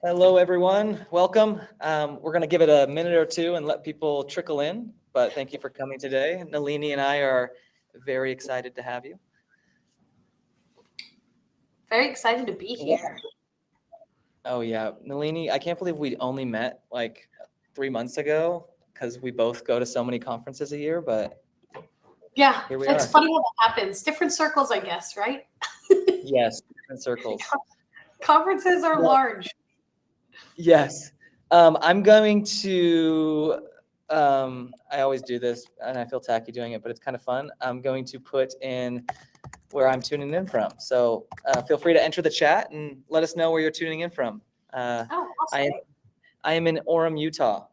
Hello, everyone. Welcome. We're going to give it a minute or two and let people trickle in, but thank you for coming today. Nalini and I are very excited to have you. Very excited to be here. Oh, yeah. Nalini, I can't believe we only met like 3 months ago because we both go to so many conferences a year, but yeah, here we it's are. funny how that happens. Different circles, I guess, right? Yes, different circles. Conferences are large. Yes. I'm going to, I always do this and I feel tacky doing it, but it's kind of fun. I'm going to put in where I'm tuning in from. So feel free to enter the chat and let us know where you're tuning in from. Awesome. I am in Orem, Utah.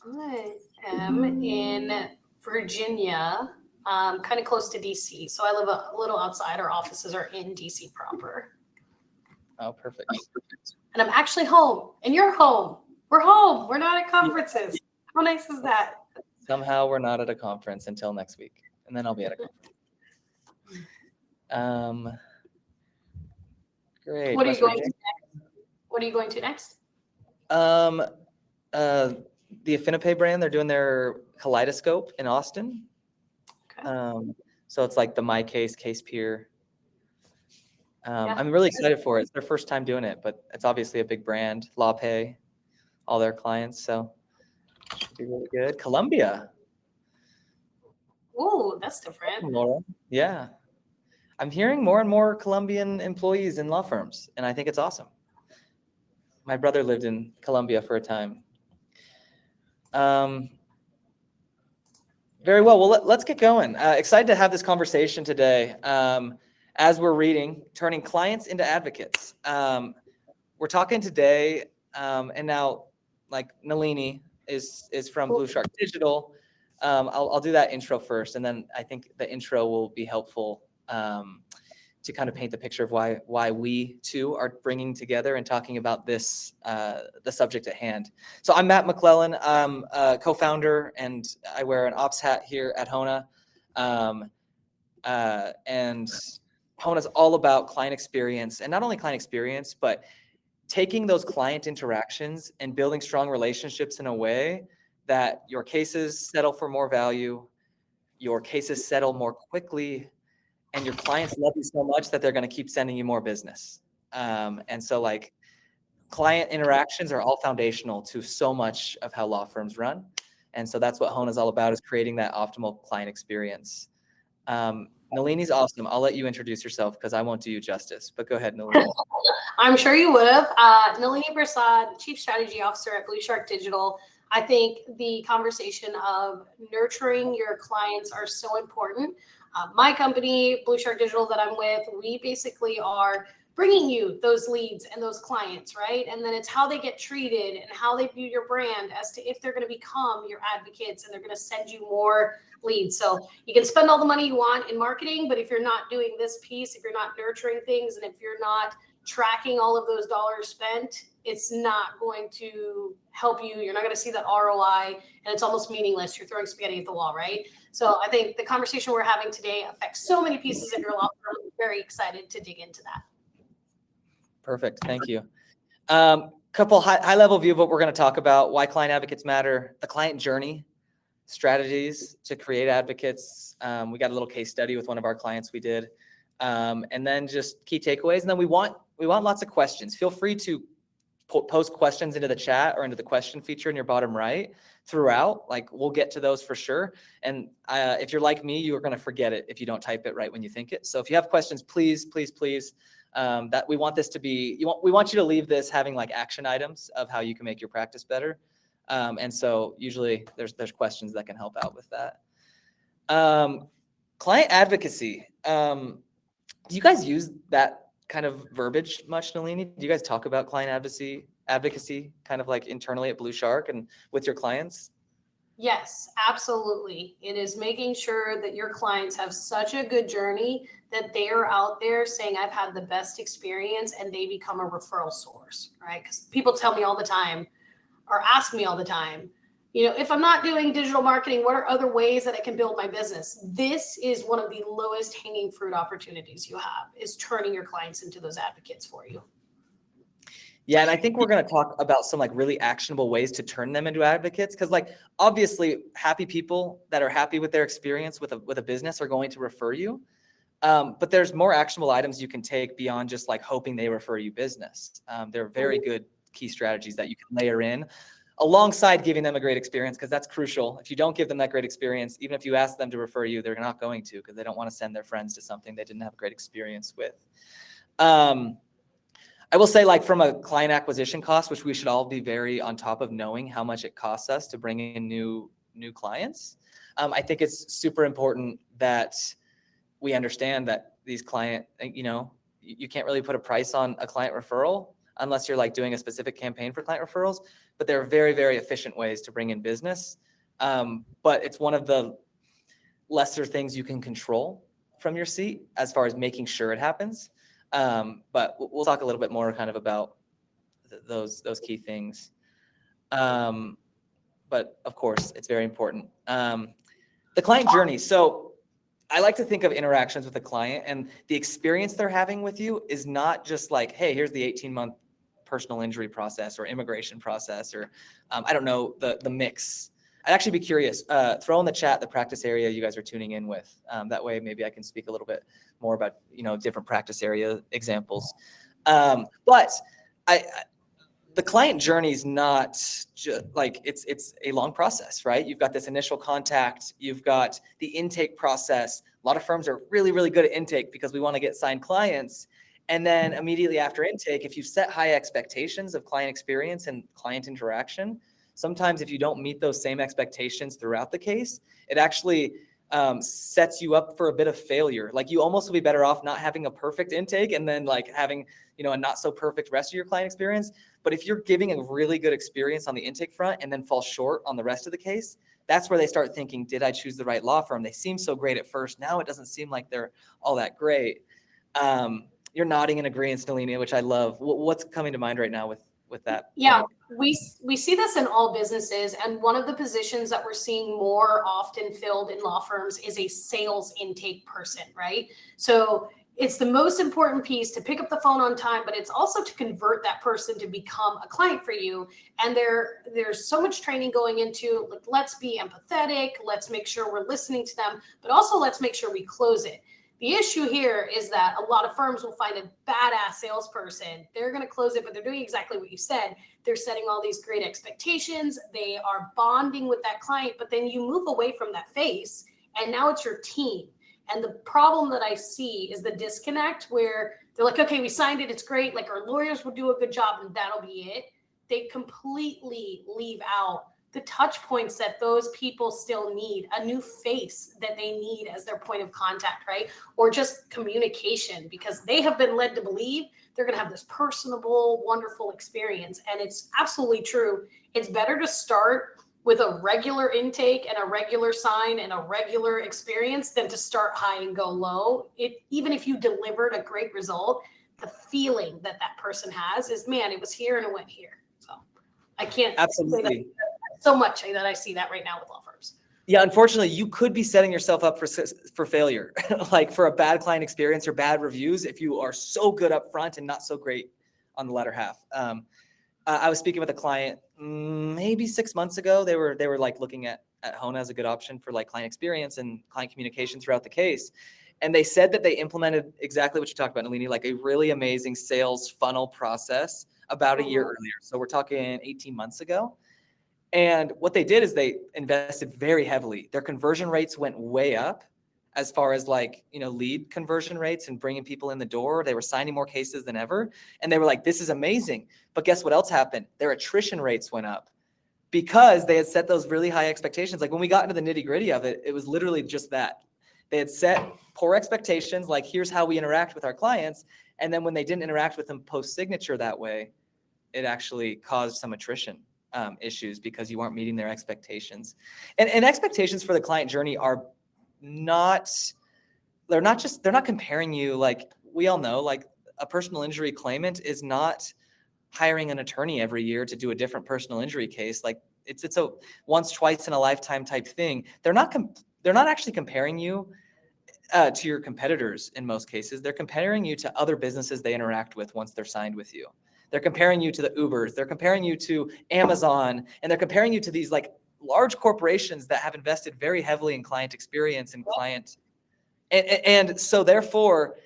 I am in Virginia, kind of close to DC. So I live a little outside. Our offices are in DC proper. Oh, perfect. And I'm actually home. And you're home. We're home. We're not at conferences. How nice is that? Somehow we're not at a conference until next week. And then I'll be at a conference. Great. What are you going to next? What are you going to next? The Affinipay brand, they're doing their Kaleidoscope in Austin. Okay. So it's like the My Case peer. I'm really excited for it. It's their first time doing it, but it's obviously a big brand. LawPay, all their clients, so it should be really good. Columbia. Ooh, that's different. Laura. Yeah. I'm hearing more and more Colombian employees in law firms, and I think it's awesome. My brother lived in Colombia for a time. Very well. Well, let's get going. Excited to have this conversation today. As we're reading, turning clients into advocates. We're talking today, and now, like Nalini is from BluShark Digital. I'll do that intro first, and then I think the intro will be helpful to kind of paint the picture of why we two are bringing together and talking about this the subject at hand. So I'm Matt McCllean. I'm a co-founder, and I wear an ops hat here at Hona. And Hona is all about client experience, and not only client experience, but taking those client interactions and building strong relationships in a way that your cases settle for more value, your cases settle more quickly, and your clients love you so much that they're going to keep sending you more business. And so like client interactions are all foundational to so much of how law firms run. And so that's what Hona is all about, is creating that optimal client experience. Nalini's awesome. I'll let you introduce yourself because I won't do you justice, but go ahead, Nalini. I'm sure you would have. Nalini Prasad, Chief Strategy Officer at BluShark Digital. I think the conversation of nurturing your clients are so important. My company, BluShark Digital, that I'm with, we basically are bringing you those leads and those clients, right? And then it's how they get treated and how they view your brand as to if they're going to become your advocates and they're going to send you more leads. So you can spend all the money you want in marketing, but if you're not doing this piece, if you're not nurturing things, and if you're not tracking all of those dollars spent, it's not going to help you. You're not going to see that ROI, and it's almost meaningless. You're throwing spaghetti at the wall, right? So I think the conversation we're having today affects so many pieces of your law firm. I'm very excited to dig into that. Perfect. Thank you. Couple high level view of what we're going to talk about: why client advocates matter, the client journey, strategies to create advocates. We got a little case study with one of our clients we did, and then just key takeaways. And then we want lots of questions. Feel free to post questions into the chat or into the question feature in your bottom right throughout. Like, we'll get to those for sure. And if you're like me, you're going to forget it if you don't type it right when you think it. So if you have questions, please, that we want this to be, we want you to leave this having like action items of how you can make your practice better. And so usually there's questions that can help out with that. Client advocacy. Do you guys use that kind of verbiage much, Nalini? Do you guys talk about client advocacy kind of like internally at BluShark and with your clients? Yes, absolutely. It is making sure that your clients have such a good journey that they are out there saying, I've had the best experience, and they become a referral source, right? Because people tell me all the time, or ask me all the time, if I'm not doing digital marketing, what are other ways that I can build my business? This is one of the lowest hanging fruit opportunities you have, is turning your clients into those advocates for you. Yeah, and I think we're going to talk about some like really actionable ways to turn them into advocates, because like obviously happy people that are happy with their experience with a business are going to refer you. But there's more actionable items you can take beyond just like hoping they refer you business. There are very good key strategies that you can layer in alongside giving them a great experience, because that's crucial. If you don't give them that great experience, even if you ask them to refer you, they're not going to, because they don't want to send their friends to something they didn't have a great experience with. I will say, like, from a client acquisition cost, which we should all be very on top of knowing how much it costs us to bring in new clients. I think it's super important that we understand that these you can't really put a price on a client referral unless you're like doing a specific campaign for client referrals, but there are very, very efficient ways to bring in business. But it's one of the lesser things you can control from your seat as far as making sure it happens. But we'll talk a little bit more kind of about those key things. But of course, it's very important. The client journey. So I like to think of interactions with a client, and the experience they're having with you is not just like, hey, here's the 18-month personal injury process or immigration process, or I don't know, the mix. I'd actually be curious. Throw in the chat the practice area you guys are tuning in with. That way, maybe I can speak a little bit more about different practice area examples. But the client journey is not just like it's a long process, right? You've got this initial contact, you've got the intake process. A lot of firms are really, really good at intake because we want to get signed clients. And then immediately after intake, if you've set high expectations of client experience and client interaction, sometimes if you don't meet those same expectations throughout the case, it actually sets you up for a bit of failure. Like, you almost will be better off not having a perfect intake and then like having a not so perfect rest of your client experience. But if you're giving a really good experience on the intake front and then fall short on the rest of the case, that's where they start thinking, did I choose the right law firm? They seem so great at first. Now it doesn't seem like they're all that great. You're nodding in agreement, Nalini, which I love. What's coming to mind right now with that? Yeah, we see this in all businesses, and one of the positions that we're seeing more often filled in law firms is a sales intake person, right? So it's the most important piece to pick up the phone on time, but it's also to convert that person to become a client for you. And there's so much training going into, like, let's be empathetic, let's make sure we're listening to them, but also let's make sure we close it. The issue here is that a lot of firms will find a badass salesperson. They're going to close it, but they're doing exactly what you said. They're setting all these great expectations. They are bonding with that client, but then you move away from that face, and now it's your team. And the problem that I see is the disconnect where they're like, okay, we signed it. It's great. Like, our lawyers will do a good job and that'll be it. They completely leave out the touch points that those people still need, a new face that they need as their point of contact, right? Or just communication, because they have been led to believe they're going to have this personable, wonderful experience. And it's absolutely true. It's better to start with a regular intake and a regular sign and a regular experience than to start high and go low. Even if you delivered a great result, the feeling that person has is, man, it was here and it went here. So I can't Absolutely. so much that I see that right now with law firms. Yeah, unfortunately, you could be setting yourself up for failure, like for a bad client experience or bad reviews if you are so good up front and not so great on the latter half. I was speaking with a client maybe 6 months ago. They were like looking at Hona as a good option for like client experience and client communication throughout the case. And they said that they implemented exactly what you talked about, Nalini, like a really amazing sales funnel process about a year earlier. So we're talking 18 months ago. And what they did is they invested very heavily. Their conversion rates went way up as far as like, lead conversion rates and bringing people in the door. They were signing more cases than ever. And they were like, this is amazing. But guess what else happened? Their attrition rates went up because they had set those really high expectations. Like, when we got into the nitty gritty of it, it was literally just that. They had set poor expectations, like, here's how we interact with our clients. And then when they didn't interact with them post-signature that way, it actually caused some attrition issues because you aren't meeting their expectations. And expectations for the client journey are they're not comparing you. Like, we all know, like, a personal injury claimant is not hiring an attorney every year to do a different personal injury case. Like, it's a once, twice in a lifetime type thing. They're not actually comparing you to your competitors in most cases. They're comparing you to other businesses they interact with once they're signed with you. They're comparing you to the Ubers. They're comparing you to Amazon, and they're comparing you to these like large corporations that have invested very heavily in client experience and client. And so therefore,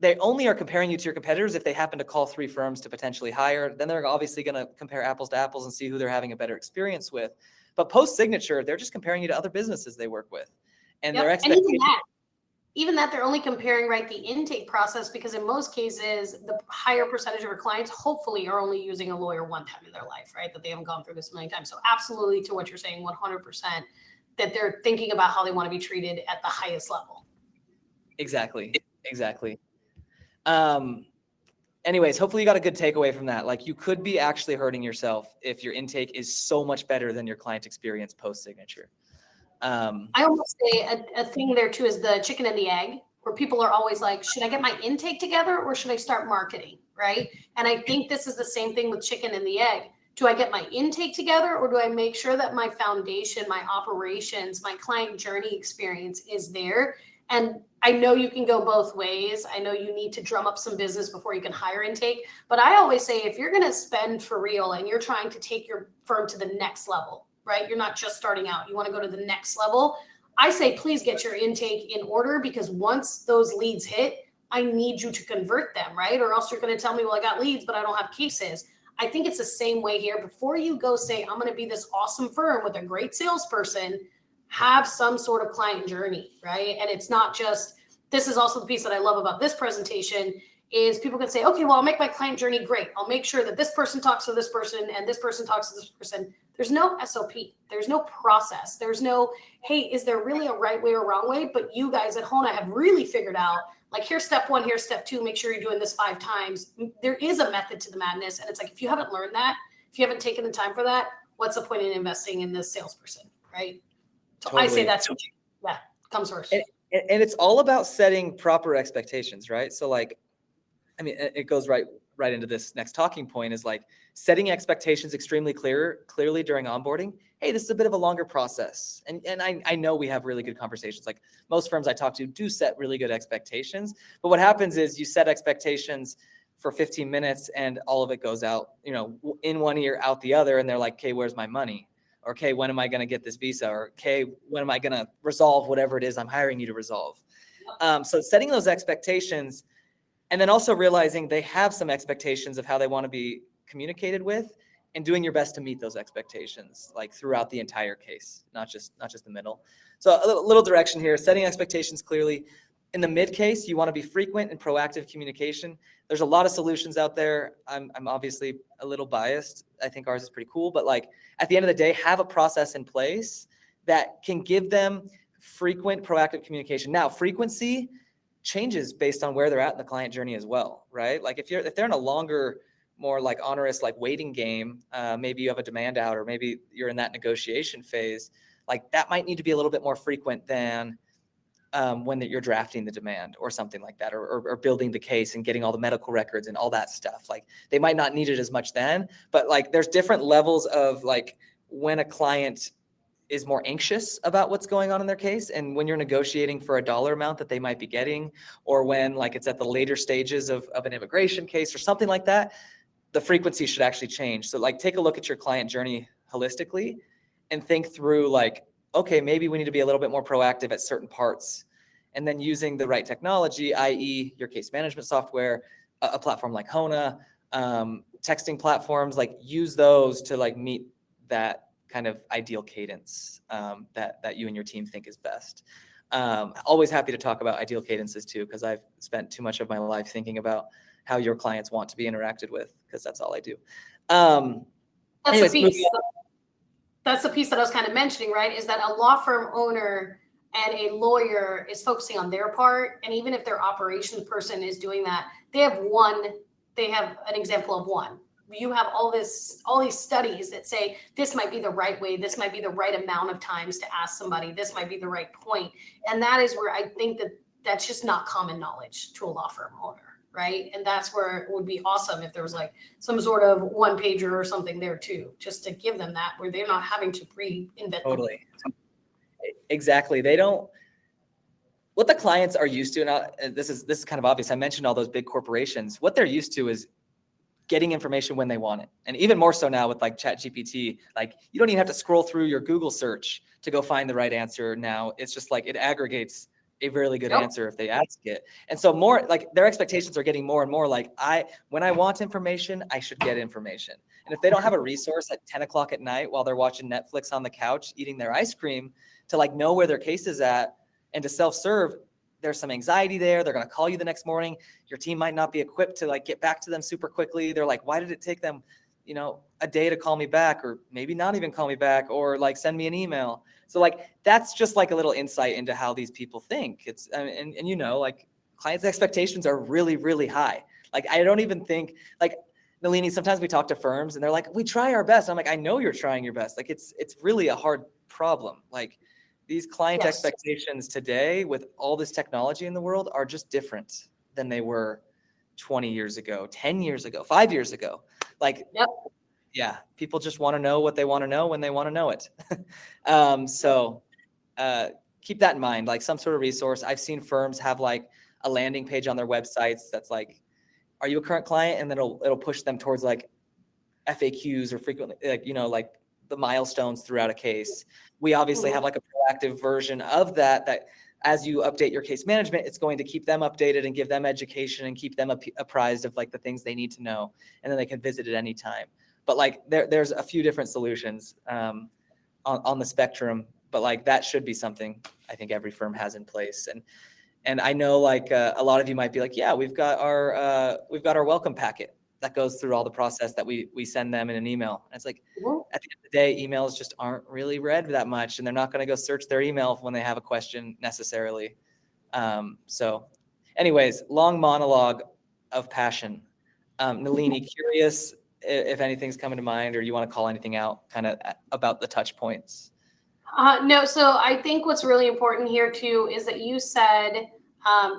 they only are comparing you to your competitors if they happen to call 3 firms to potentially hire. Then they're obviously going to compare apples to apples and see who they're having a better experience with. But post-signature, they're just comparing you to other businesses they work with. And their expectations. And even that, they're only comparing, right, the intake process, because in most cases, the higher percentage of our clients hopefully are only using a lawyer one time in their life, right? That they haven't gone through this a million times. So absolutely, to what you're saying, 100%, that they're thinking about how they want to be treated at the highest level. Exactly. Anyways, hopefully you got a good takeaway from that. Like, you could be actually hurting yourself if your intake is so much better than your client experience post-signature. I almost say a thing there too is the chicken and the egg, where people are always like, should I get my intake together or should I start marketing, right? And I think this is the same thing with chicken and the egg. Do I get my intake together, or do I make sure that my foundation, my operations, my client journey experience is there? And I know you can go both ways. I know you need to drum up some business before you can hire intake. But I always say, if you're going to spend for real and you're trying to take your firm to the next level, right? You're not just starting out. You want to go to the next level. I say, please get your intake in order, because once those leads hit, I need you to convert them, right? Or else you're going to tell me, well, I got leads, but I don't have cases. I think it's the same way here. Before you go say, I'm going to be this awesome firm with a great salesperson, have some sort of client journey, right? And it's not just, this is also the piece that I love about this presentation, is people can say, okay, well, I'll make my client journey great. I'll make sure that this person talks to this person and this person talks to this person. There's no SOP. There's no process. There's no, hey, is there really a right way or wrong way? But you guys at Hona have really figured out, like, here's step 1, here's step 2, make sure you're doing this 5 times. There is a method to the madness. And it's like, if you haven't learned that, if you haven't taken the time for that, what's the point in investing in this salesperson, right? So totally. I say that's, yeah, comes first. And it's all about setting proper expectations, right? So like, I mean, it goes right into this next talking point, is like setting expectations extremely clearly during onboarding. Hey, this is a bit of a longer process. And I know we have really good conversations. Like, most firms I talk to do set really good expectations. But what happens is you set expectations for 15 minutes and all of it goes out, in one ear, out the other. And they're like, okay, where's my money? Or, okay, when am I going to get this visa? Or, okay, when am I going to resolve whatever it is I'm hiring you to resolve? So setting those expectations, and then also realizing they have some expectations of how they want to be communicated with, and doing your best to meet those expectations, like throughout the entire case, not just the middle. So a little direction here, setting expectations clearly. In the mid case, you want to be frequent and proactive communication. There's a lot of solutions out there. I'm obviously a little biased. I think ours is pretty cool, but like, at the end of the day, have a process in place that can give them frequent, proactive communication. Now, frequency changes based on where they're at in the client journey as well, right? Like, if they're in a longer, more like onerous, like waiting game, maybe you have a demand out, or maybe you're in that negotiation phase, like that might need to be a little bit more frequent than when you're drafting the demand or something like that, or building the case and getting all the medical records and all that stuff. Like, they might not need it as much then, but like, there's different levels of like when a client is more anxious about what's going on in their case, and when you're negotiating for a dollar amount that they might be getting, or when like it's at the later stages of an immigration case or something like that, the frequency should actually change. So like, take a look at your client journey holistically and think through like, okay, maybe we need to be a little bit more proactive at certain parts, and then using the right technology, i.e. your case management software, a platform like Hona, texting platforms, like use those to like meet that kind of ideal cadence that you and your team think is best. Always happy to talk about ideal cadences too, because I've spent too much of my life thinking about how your clients want to be interacted with, because that's all I do. That's the piece that I was kind of mentioning, right? Is that a law firm owner and a lawyer is focusing on their part. And even if their operations person is doing that, they have an example of one. You have all these studies that say this might be the right way, this might be the right amount of times to ask somebody, this might be the right point. And that is where I think that's just not common knowledge to a law firm owner, right? And that's where it would be awesome if there was like some sort of one pager or something there too, just to give them that, where they're not having to reinvent. Totally. Exactly. What the clients are used to, and this is kind of obvious. I mentioned all those big corporations. What they're used to is getting information when they want it. And even more so now with like ChatGPT, like you don't even have to scroll through your Google search to go find the right answer now. It's just like it aggregates a really good answer if they ask it. And so more like their expectations are getting more and more like when I want information, I should get information. And if they don't have a resource at 10 o'clock at night while they're watching Netflix on the couch, eating their ice cream to like know where their case is at and to self-serve, there's some anxiety there. They're going to call you the next morning. Your team might not be equipped to like get back to them super quickly. They're like, why did it take them, a day to call me back, or maybe not even call me back, or like send me an email. So like, that's just like a little insight into how these people think. It's, and like clients' expectations are really, really high. Like, I don't even think like Nalini, sometimes we talk to firms and they're like, we try our best. I'm like, I know you're trying your best. Like it's really a hard problem. Like, these client expectations today with all this technology in the world are just different than they were 20 years ago, 10 years ago, 5 years ago. Like, yeah, people just want to know what they want to know when they want to know it. So keep that in mind, like some sort of resource. I've seen firms have like a landing page on their websites that's like, are you a current client? And then it'll push them towards like FAQs or frequently, like the milestones throughout a case. We obviously have like a proactive version of that as you update your case management, it's going to keep them updated and give them education and keep them apprised of like the things they need to know. And then they can visit at any time. But like there's a few different solutions on the spectrum, but like that should be something I think every firm has in place. And I know like a lot of you might be like, yeah, we've got our welcome packet that goes through all the process that we send them in an email. And it's like, at the end of the day, emails just aren't really read that much, and they're not going to go search their email when they have a question necessarily. So anyways, long monologue of passion. Nalini, curious if anything's coming to mind or you want to call anything out kind of about the touch points. No, so I think what's really important here too is that you said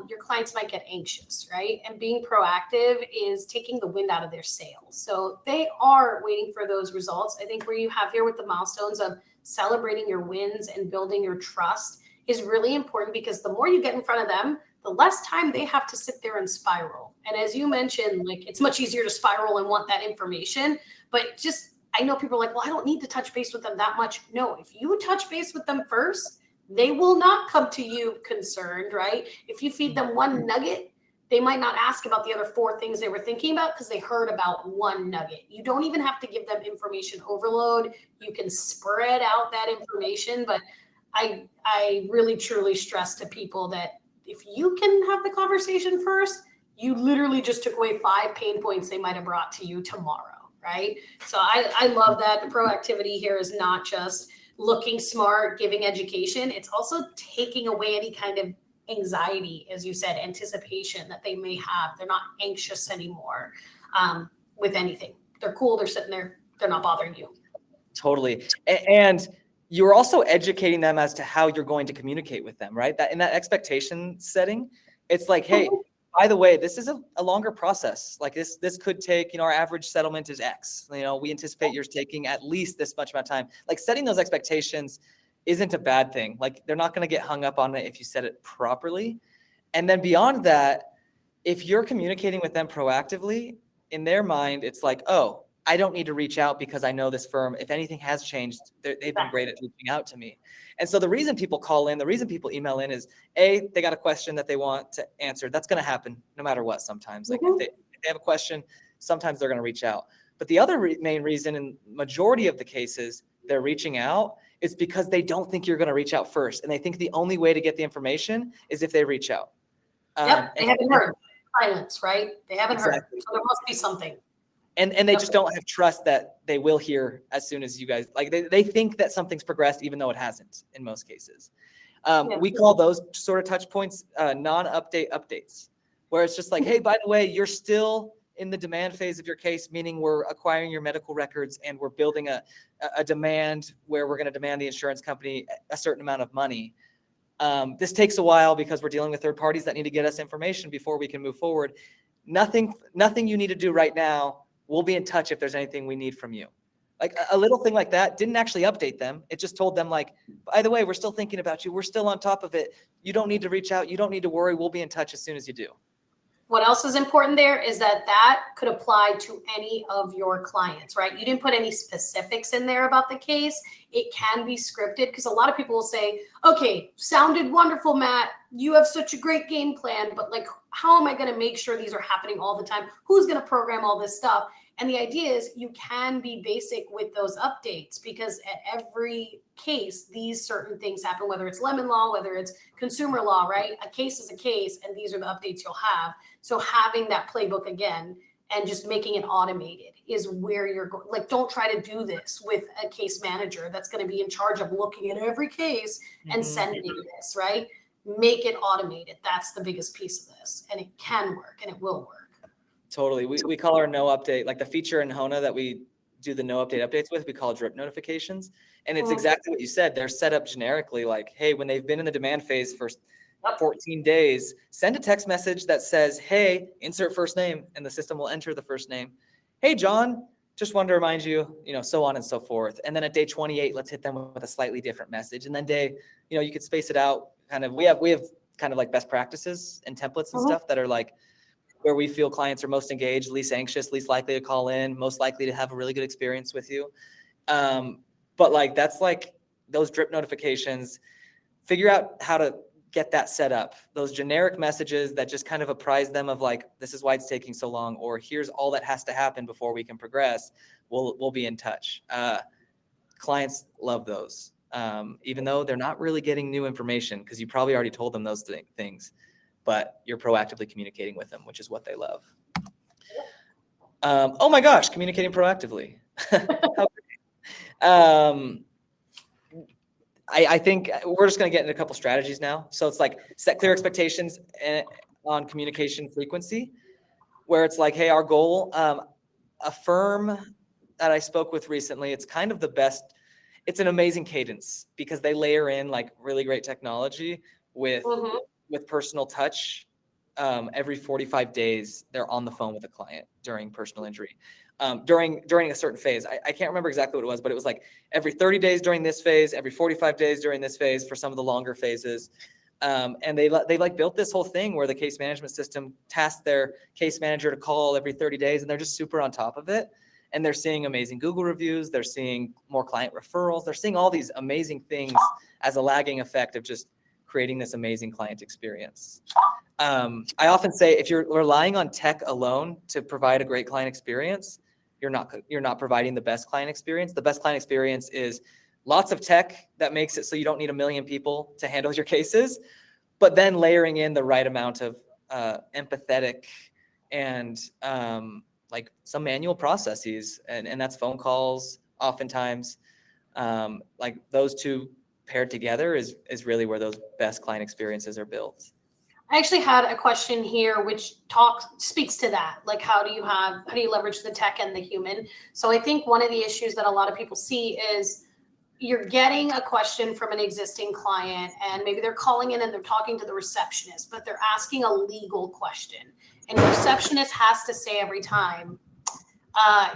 your clients might get anxious, right? And being proactive is taking the wind out of their sails. So they are waiting for those results. I think where you have here with the milestones of celebrating your wins and building your trust is really important, because the more you get in front of them, the less time they have to sit there and spiral. And as you mentioned, like it's much easier to spiral and want that information, but just, I know people are like, well, I don't need to touch base with them that much. No, if you touch base with them first, they will not come to you concerned, right? If you feed them one nugget, they might not ask about the other 4 things they were thinking about because they heard about one nugget. You don't even have to give them information overload. You can spread out that information. But I really, truly stress to people that if you can have the conversation first, you literally just took away 5 pain points they might have brought to you tomorrow, right? So I love that. The proactivity here is not just looking smart, giving education. It's also taking away any kind of anxiety, as you said, anticipation that they may have. They're not anxious anymore with anything. They're cool. They're sitting there. They're not bothering you. Totally. And you're also educating them as to how you're going to communicate with them, right? That in that expectation setting, it's like, hey, by the way, this is a longer process. Like this could take, our average settlement is X. We anticipate yours taking at least this much amount of time. Like setting those expectations isn't a bad thing. Like they're not going to get hung up on it if you set it properly. And then beyond that, if you're communicating with them proactively, in their mind, it's like, oh, I don't need to reach out because I know this firm. If anything has changed, they've been great at reaching out to me. And so the reason people call in, the reason people email in is A, they got a question that they want to answer. That's going to happen no matter what sometimes. Like if they have a question, sometimes they're going to reach out. But the other main reason in majority of the cases they're reaching out is because they don't think you're going to reach out first. And they think the only way to get the information is if they reach out. They haven't heard silence, right? They haven't heard. So there must be something. And they just don't have trust that they will hear as soon as you guys, like they think that something's progressed, even though it hasn't in most cases. We call those sort of touch points non-update updates, where it's just like, hey, by the way, you're still in the demand phase of your case, meaning we're acquiring your medical records and we're building a demand where we're going to demand the insurance company a certain amount of money. This takes a while because we're dealing with third parties that need to get us information before we can move forward. Nothing you need to do right now. We'll be in touch if there's anything we need from you. Like a little thing like that didn't actually update them. It just told them like, by the way, we're still thinking about you. We're still on top of it. You don't need to reach out. You don't need to worry. We'll be in touch as soon as you do. What else is important there is that could apply to any of your clients, right? You didn't put any specifics in there about the case. It can be scripted because a lot of people will say, okay, sounded wonderful, Matt. You have such a great game plan, but like, how am I going to make sure these are happening all the time? Who's going to program all this stuff? And the idea is you can be basic with those updates because at every case, these certain things happen, whether it's lemon law, whether it's consumer law, right? A case is a case, and these are the updates you'll have. So having that playbook again and just making it automated is where you're going. Like, don't try to do this with a case manager that's going to be in charge of looking at every case and sending this, right? Make it automated. That's the biggest piece of this. And it can work and it will work. Totally. We call our no update, like the feature in Hona that we do the no update updates with, we call drip notifications. And it's exactly what you said. They're set up generically like, hey, when they've been in the demand phase for 14 days, send a text message that says, hey, insert first name, and the system will enter the first name. Hey, John, just wanted to remind you, so on and so forth. And then at day 28, let's hit them with a slightly different message. And then you could space it out kind of, we have kind of like best practices and templates and stuff that are like, where we feel clients are most engaged, least anxious, least likely to call in, most likely to have a really good experience with you. But like, that's like those drip notifications, figure out how to get that set up. Those generic messages that just kind of apprise them of like, this is why it's taking so long, or here's all that has to happen before we can progress. We'll be in touch. Clients love those, even though they're not really getting new information because you probably already told them those things. But you're proactively communicating with them, which is what they love. Oh my gosh, communicating proactively. I think we're just going to get into a couple strategies now. So it's like set clear expectations on communication frequency, where it's like, hey, our goal, a firm that I spoke with recently, it's kind of the best. It's an amazing cadence because they layer in like really great technology with personal touch. Every 45 days, they're on the phone with a client during personal injury. During a certain phase. I can't remember exactly what it was, but it was like every 30 days during this phase, every 45 days during this phase for some of the longer phases. And they like built this whole thing where the case management system tasks their case manager to call every 30 days, and they're just super on top of it. And they're seeing amazing Google reviews. They're seeing more client referrals. They're seeing all these amazing things as a lagging effect of just creating this amazing client experience. I often say if you're relying on tech alone to provide a great client experience, you're not providing the best client experience. The best client experience is lots of tech that makes it so you don't need a million people to handle your cases, but then layering in the right amount of empathetic and like some manual processes, and that's phone calls oftentimes. Like those two paired together is really where those best client experiences are built. I actually had a question here which speaks to that. Like, how do you leverage the tech and the human? So I think one of the issues that a lot of people see is you're getting a question from an existing client and maybe they're calling in and they're talking to the receptionist, but they're asking a legal question. And the receptionist has to say every time,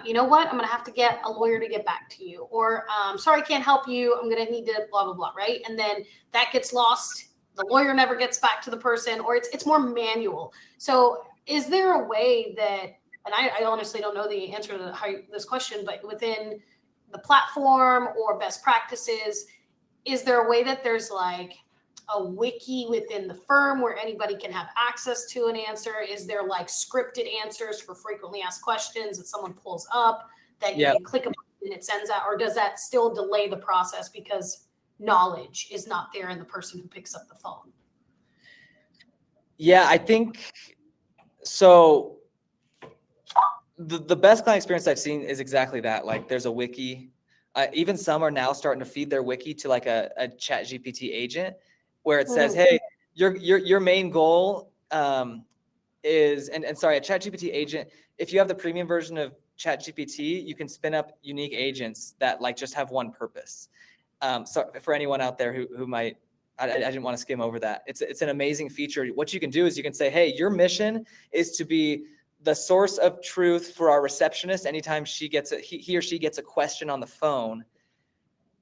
you know what, I'm going to have to get a lawyer to get back to you. Or, sorry, I can't help you. I'm going to need to blah, blah, blah, right? And then that gets lost. The lawyer never gets back to the person, or it's more manual. So is there a way that, and I honestly don't know the answer to this question, but within the platform or best practices, is there a way that there's like a wiki within the firm where anybody can have access to an answer? Is there like scripted answers for frequently asked questions that someone pulls up that you can click a button and it sends out, or does that still delay the process because knowledge is not there in the person who picks up the phone? Yeah, I think so. The best client experience I've seen is exactly that. Like there's a wiki. Even some are now starting to feed their wiki to like a ChatGPT agent where it says, hey, your main goal is, and sorry, a ChatGPT agent, if you have the premium version of ChatGPT, you can spin up unique agents that like just have one purpose. So for anyone out there who might, I didn't want to skim over that. It's an amazing feature. What you can do is you can say, hey, your mission is to be the source of truth for our receptionist anytime he or she gets a question on the phone.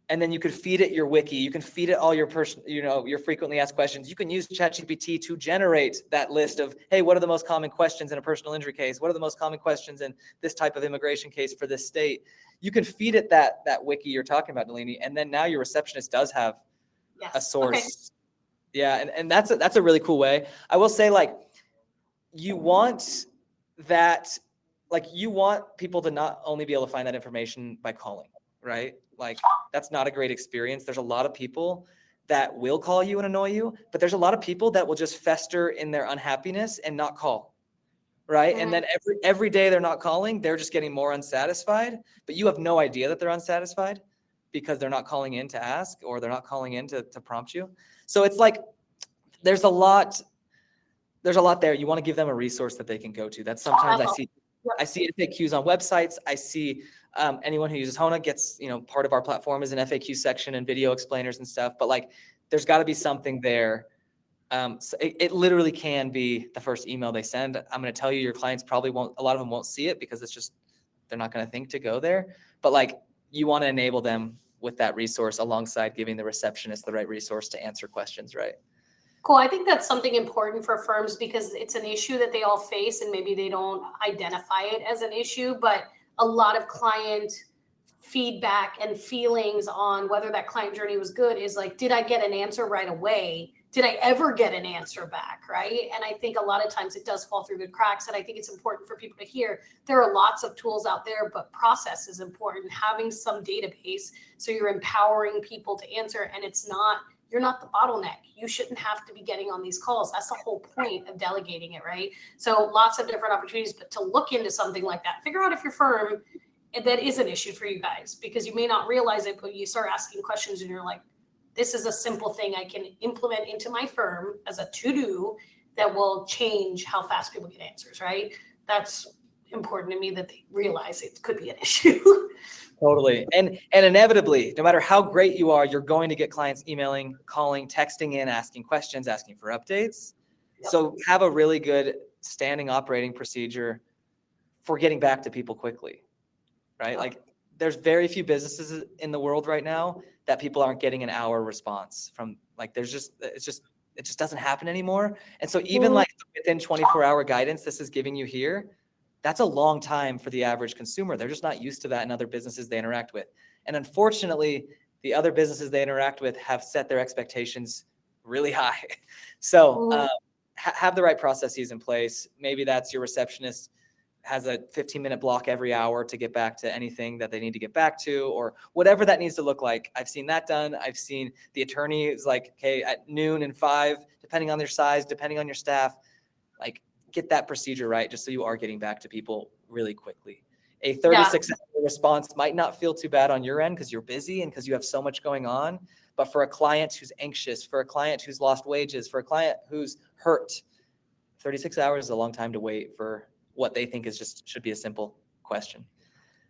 And then you could feed it your wiki. You can feed it all your your frequently asked questions. You can use ChatGPT to generate that list of, hey, what are the most common questions in a personal injury case? What are the most common questions in this type of immigration case for this state? You can feed it that wiki you're talking about, Nalini, and then now your receptionist does have a source. Okay. Yeah, and that's a really cool way. I will say, like, you want people to not only be able to find that information by calling, right? Like, that's not a great experience. There's a lot of people that will call you and annoy you, but there's a lot of people that will just fester in their unhappiness and not call, right? And then every day they're not calling, they're just getting more unsatisfied, but you have no idea that they're unsatisfied because they're not calling in to ask, or they're not calling in to prompt you. So it's like, there's a lot there. You want to give them a resource that they can go to. That's sometimes I see FAQs on websites. I see anyone who uses Hona gets, part of our platform is an FAQ section and video explainers and stuff, but like, there's got to be something there. So it literally can be the first email they send. I'm going to tell you, your clients probably won't, a lot of them won't see it because it's just, they're not going to think to go there. But like, you want to enable them with that resource alongside giving the receptionist the right resource to answer questions, right? Cool. I think that's something important for firms because it's an issue that they all face and maybe they don't identify it as an issue, but a lot of client feedback and feelings on whether that client journey was good is like, did I get an answer right away? Did I ever get an answer back? Right. And I think a lot of times it does fall through the cracks. And I think it's important for people to hear there are lots of tools out there, but process is important. Having some database so you're empowering people to answer, and you're not the bottleneck. You shouldn't have to be getting on these calls. That's the whole point of delegating it, right? So lots of different opportunities, but to look into something like that, figure out if your firm, that is an issue for you guys, because you may not realize it, but you start asking questions and you're like, this is a simple thing I can implement into my firm as a to-do that will change how fast people get answers, right? That's important to me, that they realize it could be an issue. Totally. And inevitably, no matter how great you are, you're going to get clients emailing, calling, texting in, asking questions, asking for updates. Yep. So have a really good standing operating procedure for getting back to people quickly, right? Yep. Like, there's very few businesses in the world right now that people aren't getting an hour response from. Like, it just doesn't happen anymore. And so even like within 24-hour guidance this is giving you here, that's a long time for the average consumer. They're just not used to that in other businesses they interact with. And unfortunately, the other businesses they interact with have set their expectations really high. So have the right processes in place. Maybe that's your receptionist has a 15-minute block every hour to get back to anything that they need to get back to, or whatever that needs to look like. I've seen that done. I've seen the attorney is like, okay, at noon and 5, depending on their size, depending on your staff, like, get that procedure right, just so you are getting back to people really quickly. A 36-hour response might not feel too bad on your end because you're busy and because you have so much going on. But for a client who's anxious, for a client who's lost wages, for a client who's hurt, 36 hours is a long time to wait for what they think should be a simple question.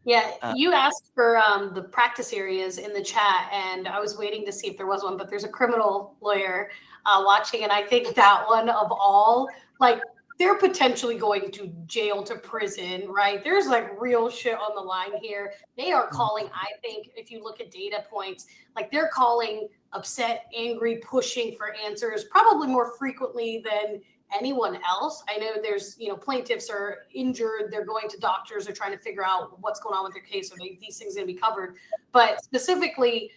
Yeah, you asked for the practice areas in the chat, and I was waiting to see if there was one, but there's a criminal lawyer watching, and I think that one of all, like, they're potentially going to jail, to prison, right? There's like real shit on the line here. They are calling, I think, if you look at data points, like, they're calling upset, angry, pushing for answers probably more frequently than anyone else. I know there's, plaintiffs are injured. They're going to doctors. They're trying to figure out what's going on with their case. Are these things going to be covered? But specifically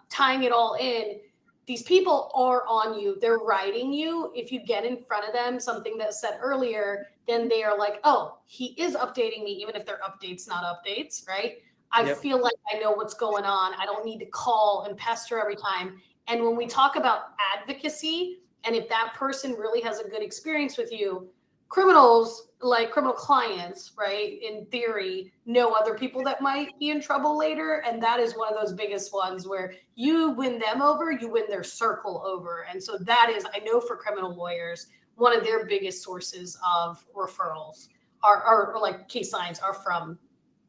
tying it all in, these people are on you. They're writing you. If you get in front of them, something that's said earlier, then they are like, oh, he is updating me, even if they're updates, not updates, right? I feel like I know what's going on. I don't need to call and pester every time. And when we talk about advocacy, and if that person really has a good experience with you, criminals, like criminal clients, right, in theory, know other people that might be in trouble later. And that is one of those biggest ones where you win them over, you win their circle over. And so that is, I know for criminal lawyers, one of their biggest sources of referrals are like case signs are from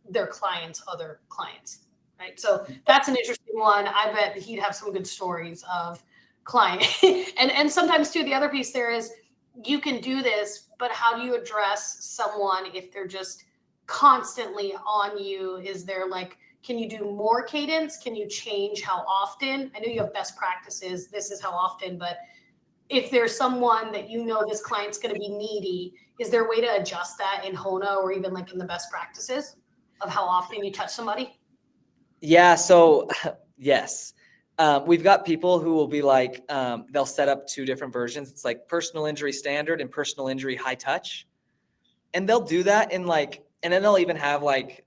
their clients, other clients, right? So that's an interesting one. I bet he'd have some good stories of client. and sometimes too, the other piece there is, you can do this, but how do you address someone if they're just constantly on you? Is there like, Can you do more cadence? Can you change how often? I know you have best practices. This is how often, but if there's someone that you know this client's going to be needy, is there a way to adjust that in Hona or even like in the best practices of how often you touch somebody? Yeah. So yes, we've got people who will be like, they'll set up 2 different versions. It's like personal injury standard and personal injury high touch. And they'll do that in like, and then they'll even have like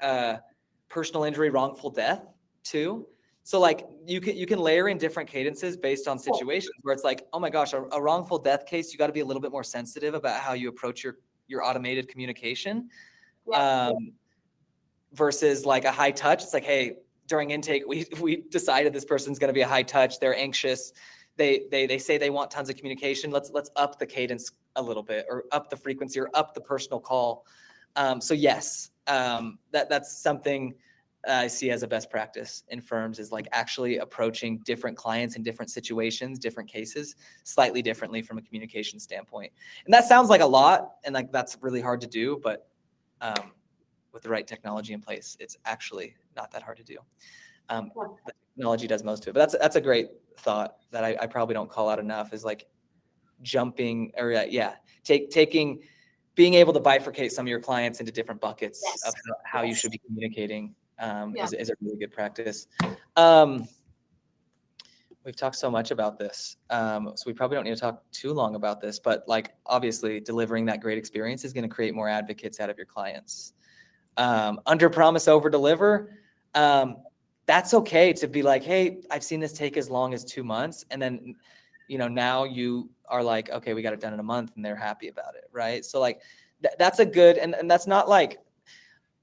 personal injury wrongful death too. So like you can layer in different cadences based on situations where it's like, oh my gosh, a wrongful death case, you got to be a little bit more sensitive about how you approach your automated communication. Yeah. Versus like a high touch. It's like, hey, during intake, we decided this person's going to be a high touch. They're anxious. They say they want tons of communication. Let's up the cadence a little bit, or up the frequency, or up the personal call. So yes, that's something I see as a best practice in firms, is like actually approaching different clients in different situations, different cases, slightly differently from a communication standpoint. And that sounds like a lot, and like that's really hard to do, but with the right technology in place, it's actually not that hard to do. The technology does most of it, but that's a great thought that I probably don't call out enough, is like jumping, or taking, being able to bifurcate some of your clients into different buckets of how you should be communicating is a really good practice. We've talked so much about this, so we probably don't need to talk too long about this, but like obviously delivering that great experience is going to create more advocates out of your clients. Under promise, over deliver. That's okay to be like, hey, I've seen this take as long as 2 months. And then, now you are like, okay, we got it done in a month, and they're happy about it. Right. So like, that's a good, and that's not like,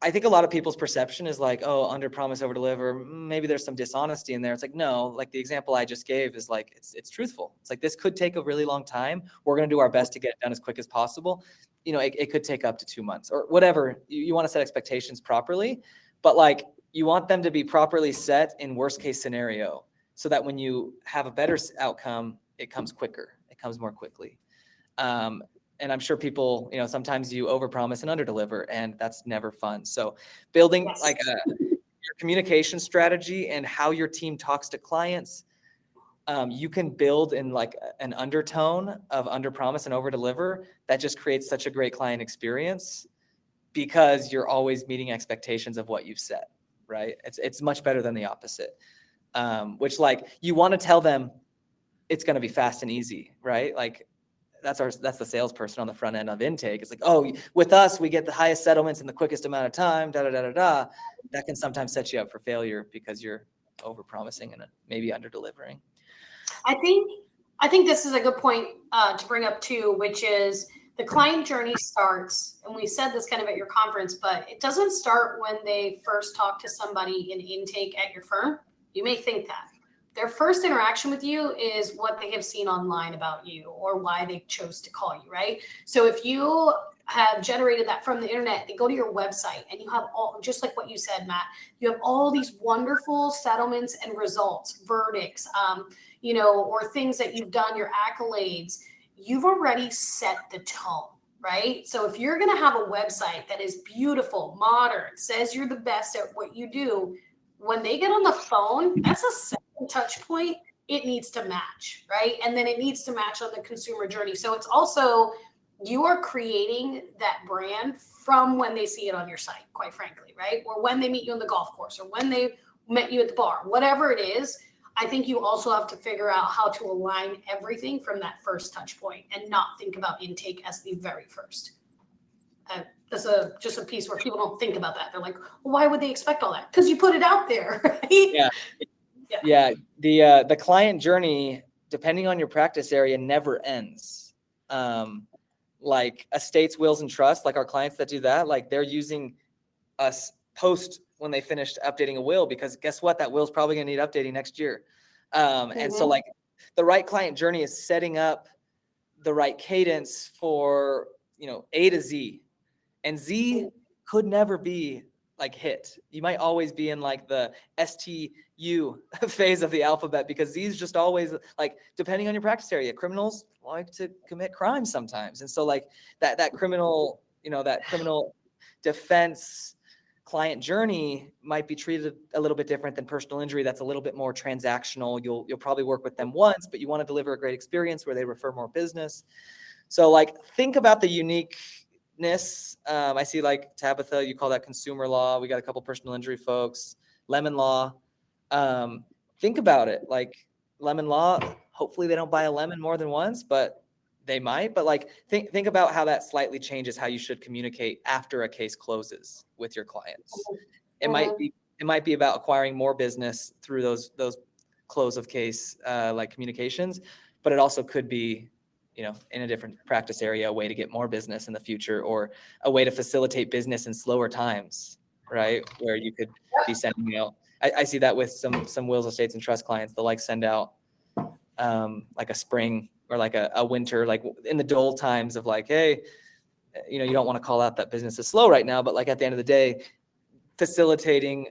I think a lot of people's perception is like, oh, under promise, over deliver. Maybe there's some dishonesty in there. It's like, no, like the example I just gave is like, it's truthful. It's like, this could take a really long time. We're going to do our best to get it done as quick as possible. It could take up to 2 months or whatever. You want to set expectations properly, but like you want them to be properly set in worst case scenario, so that when you have a better outcome, it comes quicker. It comes more quickly. And I'm sure people, sometimes you overpromise and underdeliver, and that's never fun. So building like your communication strategy and how your team talks to clients, you can build in like an undertone of underpromise and overdeliver that just creates such a great client experience, because you're always meeting expectations of what you've set, right? It's much better than the opposite, which like you want to tell them it's going to be fast and easy, right? Like, that's the salesperson on the front end of intake. It's like, oh, with us, we get the highest settlements in the quickest amount of time, da, da, da, da, da. That can sometimes set you up for failure because you're over promising and maybe under delivering. I think this is a good point to bring up too, which is the client journey starts, and we said this kind of at your conference, but it doesn't start when they first talk to somebody in intake at your firm. You may think that. Their first interaction with you is what they have seen online about you or why they chose to call you, right? So if you have generated that from the internet, they go to your website and you have all, just like what you said, Matt, you have all these wonderful settlements and results, verdicts, or things that you've done, your accolades. You've already set the tone, right? So if you're going to have a website that is beautiful, modern, says you're the best at what you do, when they get on the phone, that's a second touch point. It needs to match, right? And then it needs to match on the consumer journey. So it's also, you are creating that brand from when they see it on your site, quite frankly, right? Or when they meet you on the golf course, or when they met you at the bar, whatever it is. I think you also have to figure out how to align everything from that first touch point and not think about intake as the very first. That's just a piece where people don't think about that. They're like, well, why would they expect all that? Because you put it out there, right? Yeah. The client journey, depending on your practice area, never ends. Like estates, wills, and trusts, like our clients that do that, like they're using us post when they finished updating a will, because guess what? That will is probably going to need updating next year. And so like the right client journey is setting up the right cadence for, A to Z. And Z could never be like hit. You might always be in like the STU phase of the alphabet, because Z's just always like, depending on your practice area, criminals like to commit crimes sometimes. And so like that criminal, that criminal defense client journey might be treated a little bit different than personal injury. That's a little bit more transactional. You'll probably work with them once, but you want to deliver a great experience where they refer more business. So like, think about the uniqueness. I see like Tabitha, you call that consumer law. We got a couple personal injury folks, lemon law. Think about it. Like lemon law, hopefully they don't buy a lemon more than once, but they might. But like, think about how that slightly changes how you should communicate after a case closes with your clients. It might be about acquiring more business through those close of case like communications, but it also could be, you know, in a different practice area, a way to get more business in the future, or a way to facilitate business in slower times, right? Where you could be sending out. I see that with some wills, estates, and trust clients. They'll like send out like a spring or like a winter, like in the dull times of like, hey, you know, you don't want to call out that business is slow right now, but like at the end of the day, facilitating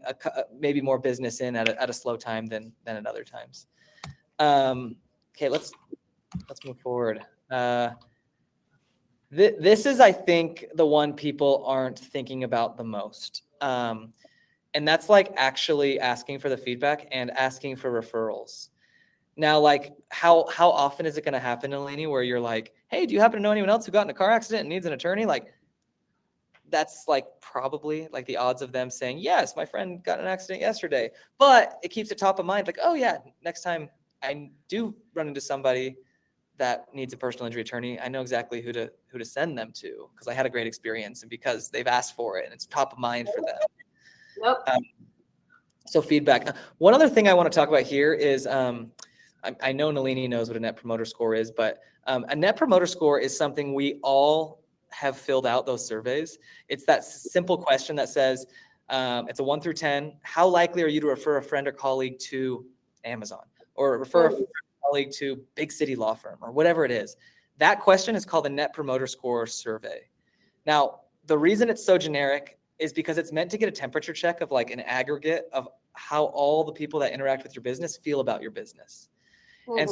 maybe more business in at a slow time than at other times. Okay, let's move forward. This is, I think, the one people aren't thinking about the most. And that's like actually asking for the feedback and asking for referrals. Now, like how often is it going to happen, Nalini, where you're like, hey, do you happen to know anyone else who got in a car accident and needs an attorney? Like, that's like probably like the odds of them saying, yes, my friend got in an accident yesterday, but it keeps it top of mind. Like, oh yeah, next time I do run into somebody that needs a personal injury attorney, I know exactly who to send them to, because I had a great experience and because they've asked for it and it's top of mind for them. Yep. So feedback. One other thing I want to talk about here is, I know Nalini knows what a net promoter score is, but a net promoter score is something we all have filled out those surveys. It's that simple question that says, it's a 1 through 10. How likely are you to refer a friend or colleague to Amazon, or refer a friend or colleague to big city law firm, or whatever it is? That question is called the net promoter score survey. Now, the reason it's so generic is because it's meant to get a temperature check of like an aggregate of how all the people that interact with your business feel about your business. And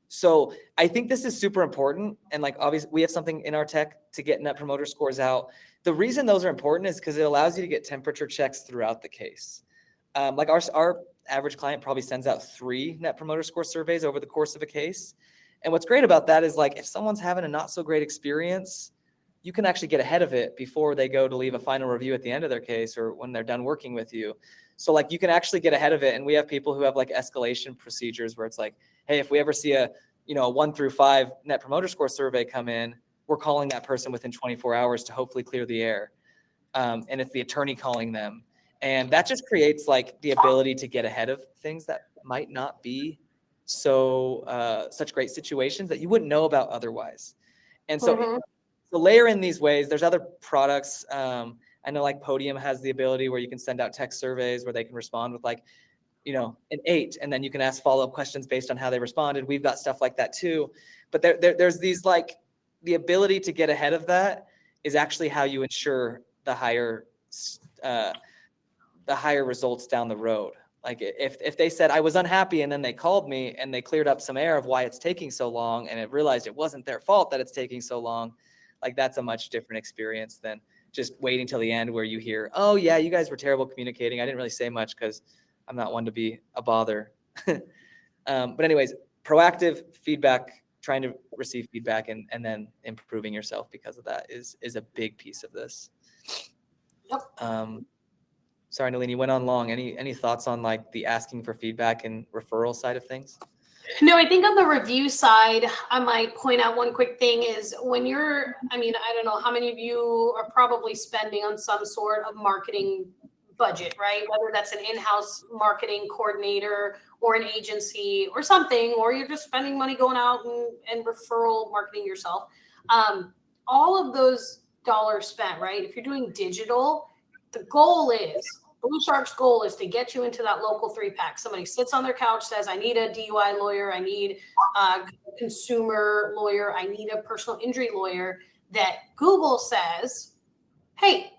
so I think this is super important. And like, obviously we have something in our tech to get net promoter scores out. The reason those are important is because it allows you to get temperature checks throughout the case. Like our average client probably sends out 3 net promoter score surveys over the course of a case. And what's great about that is like, if someone's having a not so great experience, you can actually get ahead of it before they go to leave a final review at the end of their case, or when they're done working with you. So like, you can actually get ahead of it. And we have people who have like escalation procedures where it's like, hey, if we ever see a 1 through 5 net promoter score survey come in, we're calling that person within 24 hours to hopefully clear the air. And it's the attorney calling them. And that just creates like the ability to get ahead of things that might not be such great situations that you wouldn't know about otherwise. And so, so layer in these ways. There's other products. I know like Podium has the ability where you can send out text surveys where they can respond with like, an 8, and then you can ask follow-up questions based on how they responded. We've got stuff like that too. But there's these like, the ability to get ahead of that is actually how you ensure the higher results down the road. Like if they said I was unhappy and then they called me and they cleared up some air of why it's taking so long, and it realized it wasn't their fault that it's taking so long, like that's a much different experience than just waiting till the end where you hear, oh yeah, you guys were terrible communicating. I didn't really say much because I'm not one to be a bother. But anyways, proactive feedback, trying to receive feedback and then improving yourself because of that is a big piece of this. Yep. Sorry, Nalini, went on long. Any thoughts on like the asking for feedback and referral side of things? No, I think on the review side, I might point out one quick thing is when you're, I don't know how many of you are probably spending on some sort of marketing budget, right? Whether that's an in-house marketing coordinator or an agency or something, or you're just spending money going out and referral marketing yourself. All of those dollars spent, right? If you're doing digital, the goal is, BluShark's goal is to get you into that local 3-pack. Somebody sits on their couch, says, I need a DUI lawyer, I need a consumer lawyer, I need a personal injury lawyer, that Google says, hey,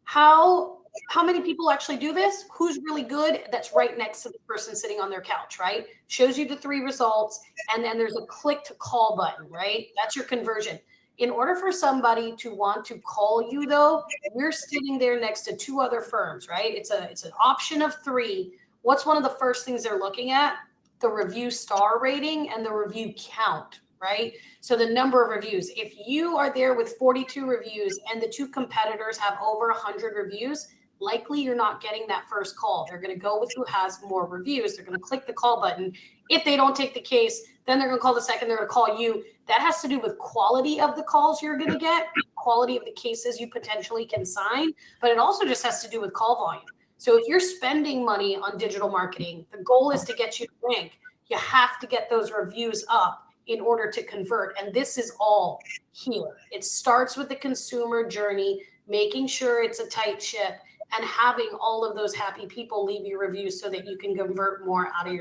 how many people actually do this? Who's really good? That's right next to the person sitting on their couch, right? Shows you the 3 results, and then there's a click to call button, right? That's your conversion. In order for somebody to want to call you, though, you're sitting there next to two other firms, right? It's an option of three. What's one of the first things they're looking at? The review star rating and the review count, right? So the number of reviews. If you are there with 42 reviews and the two competitors have over 100 reviews, likely you're not getting that first call. They're going to go with who has more reviews. They're going to click the call button. If they don't take the case, then they're going to call the second. They're going to call you. That has to do with quality of the calls you're going to get, quality of the cases you potentially can sign, but it also just has to do with call volume. So if you're spending money on digital marketing, the goal is to get you to rank. You have to get those reviews up in order to convert. And this is all here. It starts with the consumer journey, making sure it's a tight ship, and having all of those happy people leave you reviews so that you can convert more out of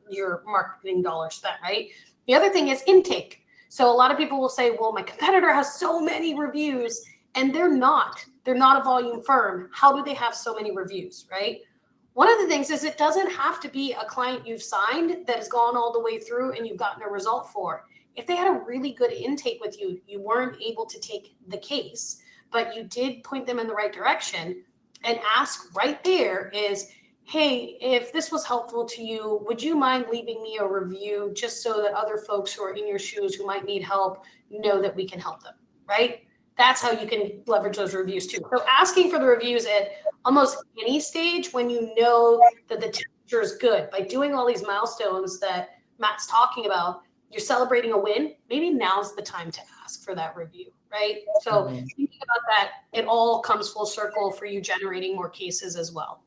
your marketing dollar spent, right? The other thing is intake. So a lot of people will say, well, my competitor has so many reviews, and they're not a volume firm. How do they have so many reviews, right? One of the things is it doesn't have to be a client you've signed that has gone all the way through and you've gotten a result for. If they had a really good intake with you, you weren't able to take the case, but you did point them in the right direction, and ask right there is, hey, if this was helpful to you, would you mind leaving me a review just so that other folks who are in your shoes who might need help know that we can help them, right? That's how you can leverage those reviews too. So asking for the reviews at almost any stage when you know that the temperature is good, by doing all these milestones that Matt's talking about, you're celebrating a win. Maybe now's the time to ask for that review, right? So thinking about that, it all comes full circle for you generating more cases as well.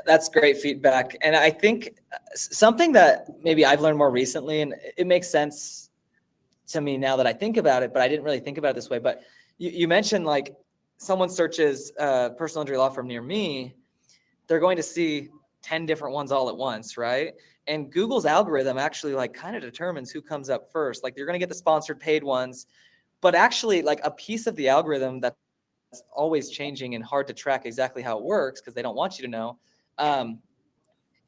That's great feedback. And I think something that maybe I've learned more recently, and it makes sense to me now that I think about it, but I didn't really think about it this way. But you mentioned like someone searches a personal injury law firm near me, they're going to see 10 different ones all at once, right? And Google's algorithm actually like kind of determines who comes up first. Like you're going to get the sponsored paid ones, but actually like a piece of the algorithm that's always changing and hard to track exactly how it works because they don't want you to know,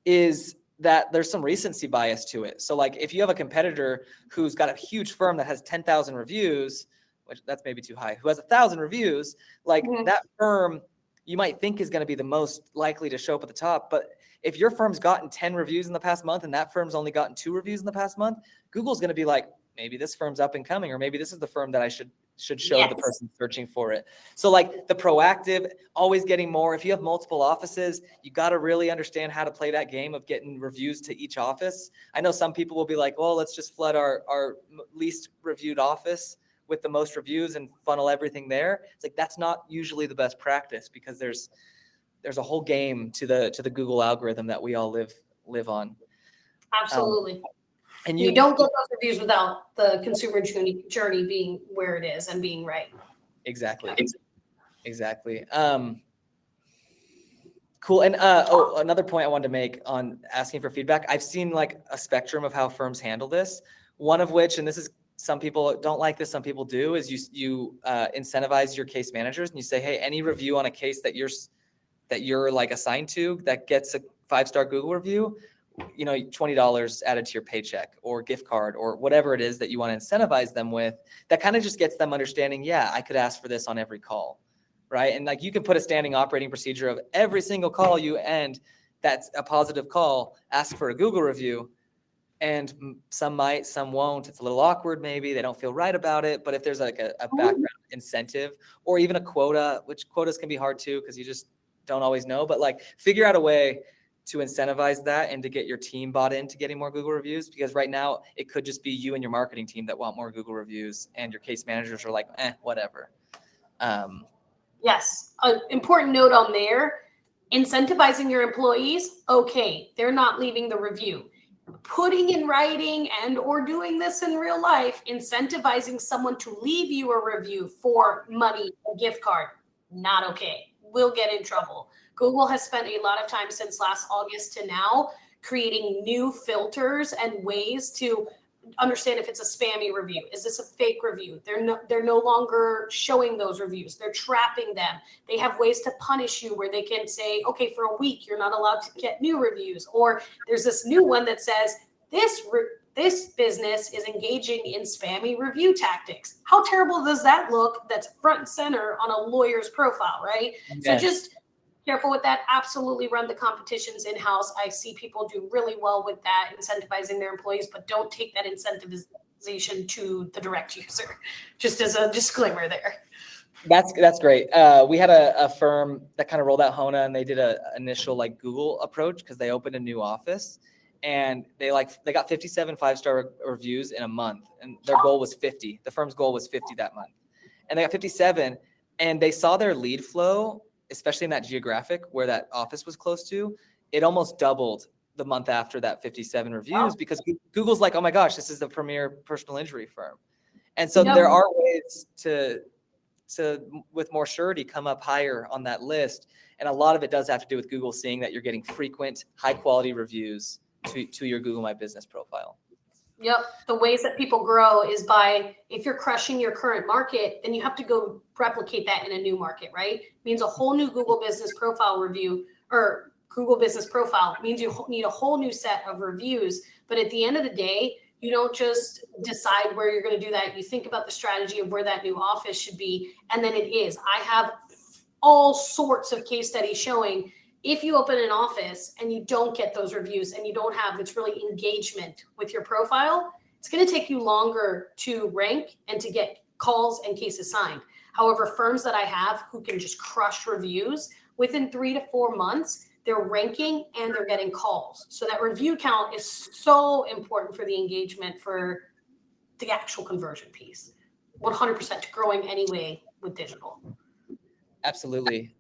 is that there's some recency bias to it. So like if you have a competitor who's got a huge firm that has 10,000 reviews, which that's maybe too high, who has 1,000 reviews, like that firm you might think is going to be the most likely to show up at the top. But if your firm's gotten 10 reviews in the past month and that firm's only gotten 2 reviews in the past month, Google's going to be like, maybe this firm's up and coming, or maybe this is the firm that I should show the person searching for it. So like the proactive, always getting more. If you have multiple offices, you got to really understand how to play that game of getting reviews to each office. I know some people will be like, well, let's just flood our least reviewed office with the most reviews and funnel everything there. It's like, that's not usually the best practice because there's a whole game to the Google algorithm that we all live on. Absolutely. And you don't get those reviews without the consumer journey being where it is and being right. Exactly. Cool. And another point I wanted to make on asking for feedback. I've seen like a spectrum of how firms handle this. One of which, and this is, some people don't like this, some people do, is you incentivize your case managers and you say, hey, any review on a case that you're like assigned to that gets a 5-star Google review, you know, $20 added to your paycheck or gift card or whatever it is that you want to incentivize them with. That kind of just gets them understanding, yeah, I could ask for this on every call, right? And like you can put a standing operating procedure of every single call you end that's a positive call, ask for a Google review. And some might, some won't. It's a little awkward maybe. They don't feel right about it. But if there's like a background incentive or even a quota, which quotas can be hard too because you just don't always know. But like figure out a way to incentivize that and to get your team bought into getting more Google reviews, because right now it could just be you and your marketing team that want more Google reviews and your case managers are like, whatever. Yes. An important note on there, incentivizing your employees. Okay, they're not leaving the review. Putting in writing and or doing this in real life, incentivizing someone to leave you a review for money, a gift card, not okay. We'll get in trouble. Google has spent a lot of time since last August to now creating new filters and ways to understand if it's a spammy review. Is this a fake review? They're no longer showing those reviews. They're trapping them. They have ways to punish you where they can say, okay, for a week, you're not allowed to get new reviews. Or there's this new one that says this this business is engaging in spammy review tactics. How terrible does that look? That's front and center on a lawyer's profile, right? Yes. So just careful with that. Absolutely run the competitions in-house. I see people do really well with that, incentivizing their employees, but don't take that incentivization to the direct user. Just as a disclaimer there. That's great. We had a firm that kind of rolled out Hona, and they did a initial like Google approach because they opened a new office, and they got 57 5-star reviews in a month, and their goal was 50. The firm's goal was 50 that month, and they got 57, and they saw their lead flow, especially in that geographic where that office was close to, it almost doubled the month after that 57 reviews because Google's like, oh my gosh, this is the premier personal injury firm, and so there are ways to with more surety come up higher on that list. And a lot of it does have to do with Google seeing that you're getting frequent, high quality reviews to your Google My Business profile. Yep. The ways that people grow is by, if you're crushing your current market, then you have to go replicate that in a new market, right? It means a whole new Google Business Profile review, or Google Business Profile means you need a whole new set of reviews. But at the end of the day, you don't just decide where you're going to do that. You think about the strategy of where that new office should be. And then it is. I have all sorts of case studies showing if you open an office and you don't get those reviews and you don't have it's really engagement with your profile, it's going to take you longer to rank and to get calls and cases signed. However, firms that I have who can just crush reviews within 3 to 4 months, they're ranking and they're getting calls. So that review count is so important for the engagement, for the actual conversion piece. 100% growing anyway with digital. Absolutely.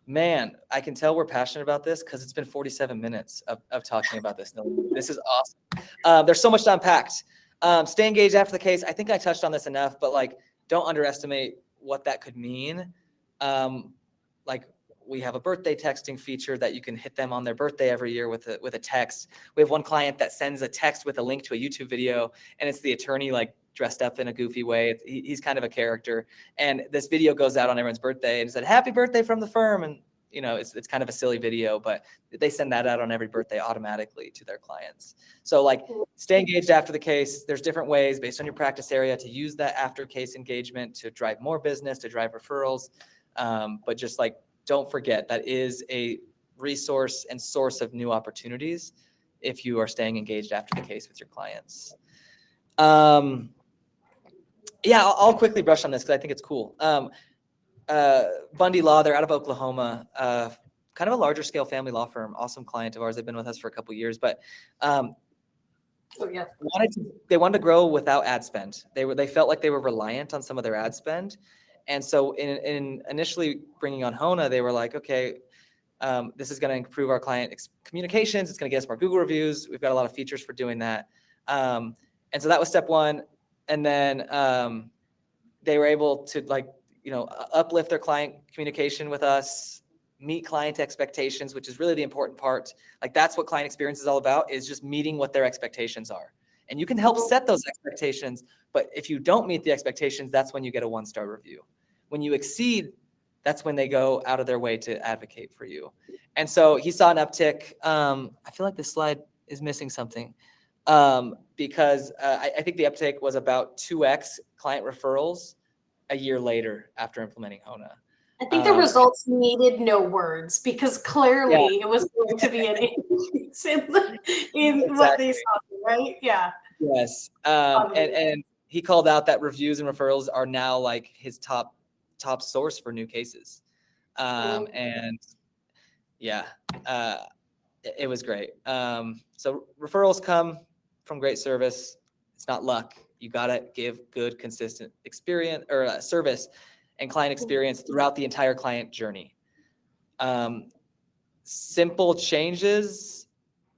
Man, I can tell we're passionate about this because it's been 47 minutes of talking about this. This is awesome. There's so much to unpack. Stay engaged after the case. I think I touched on this enough, but like, don't underestimate what that could mean. Like, we have a birthday texting feature that you can hit them on their birthday every year with a text. We have one client that sends a text with a link to a YouTube video, and it's the attorney like dressed up in a goofy way. He's kind of a character, and this video goes out on everyone's birthday and said, "Happy birthday from the firm." And you know, it's kind of a silly video, but they send that out on every birthday automatically to their clients. So like, stay engaged after the case. There's different ways based on your practice area to use that after case engagement to drive more business, to drive referrals. But just like, don't forget that is a resource and source of new opportunities if you are staying engaged after the case with your clients. Yeah, I'll quickly brush on this because I think it's cool. Bundy Law, they're out of Oklahoma, kind of a larger scale family law firm, awesome client of ours. They've been with us for a couple of years, but they wanted to grow without ad spend. They felt like they were reliant on some of their ad spend. And so in initially bringing on Hona, they were like, okay, this is going to improve our client communications. It's going to get us more Google reviews. We've got a lot of features for doing that. And so that was step one. And then they were able to like, you know, uplift their client communication with us, meet client expectations, which is really the important part. Like, that's what client experience is all about, is just meeting what their expectations are. And you can help set those expectations, but if you don't meet the expectations, that's when you get a 1-star review. When you exceed, that's when they go out of their way to advocate for you. And so he saw an uptick. I feel like this slide is missing something because I think the uptick was about 2x client referrals a year later after implementing Hona. I think the results needed no words because clearly it was going to be an increase in what they saw, right? Yeah. Yes. And he called out that reviews and referrals are now like his top source for new cases. And yeah, it was great. So referrals come from great service. It's not luck. You got to give good, consistent experience or service and client experience throughout the entire client journey. Simple changes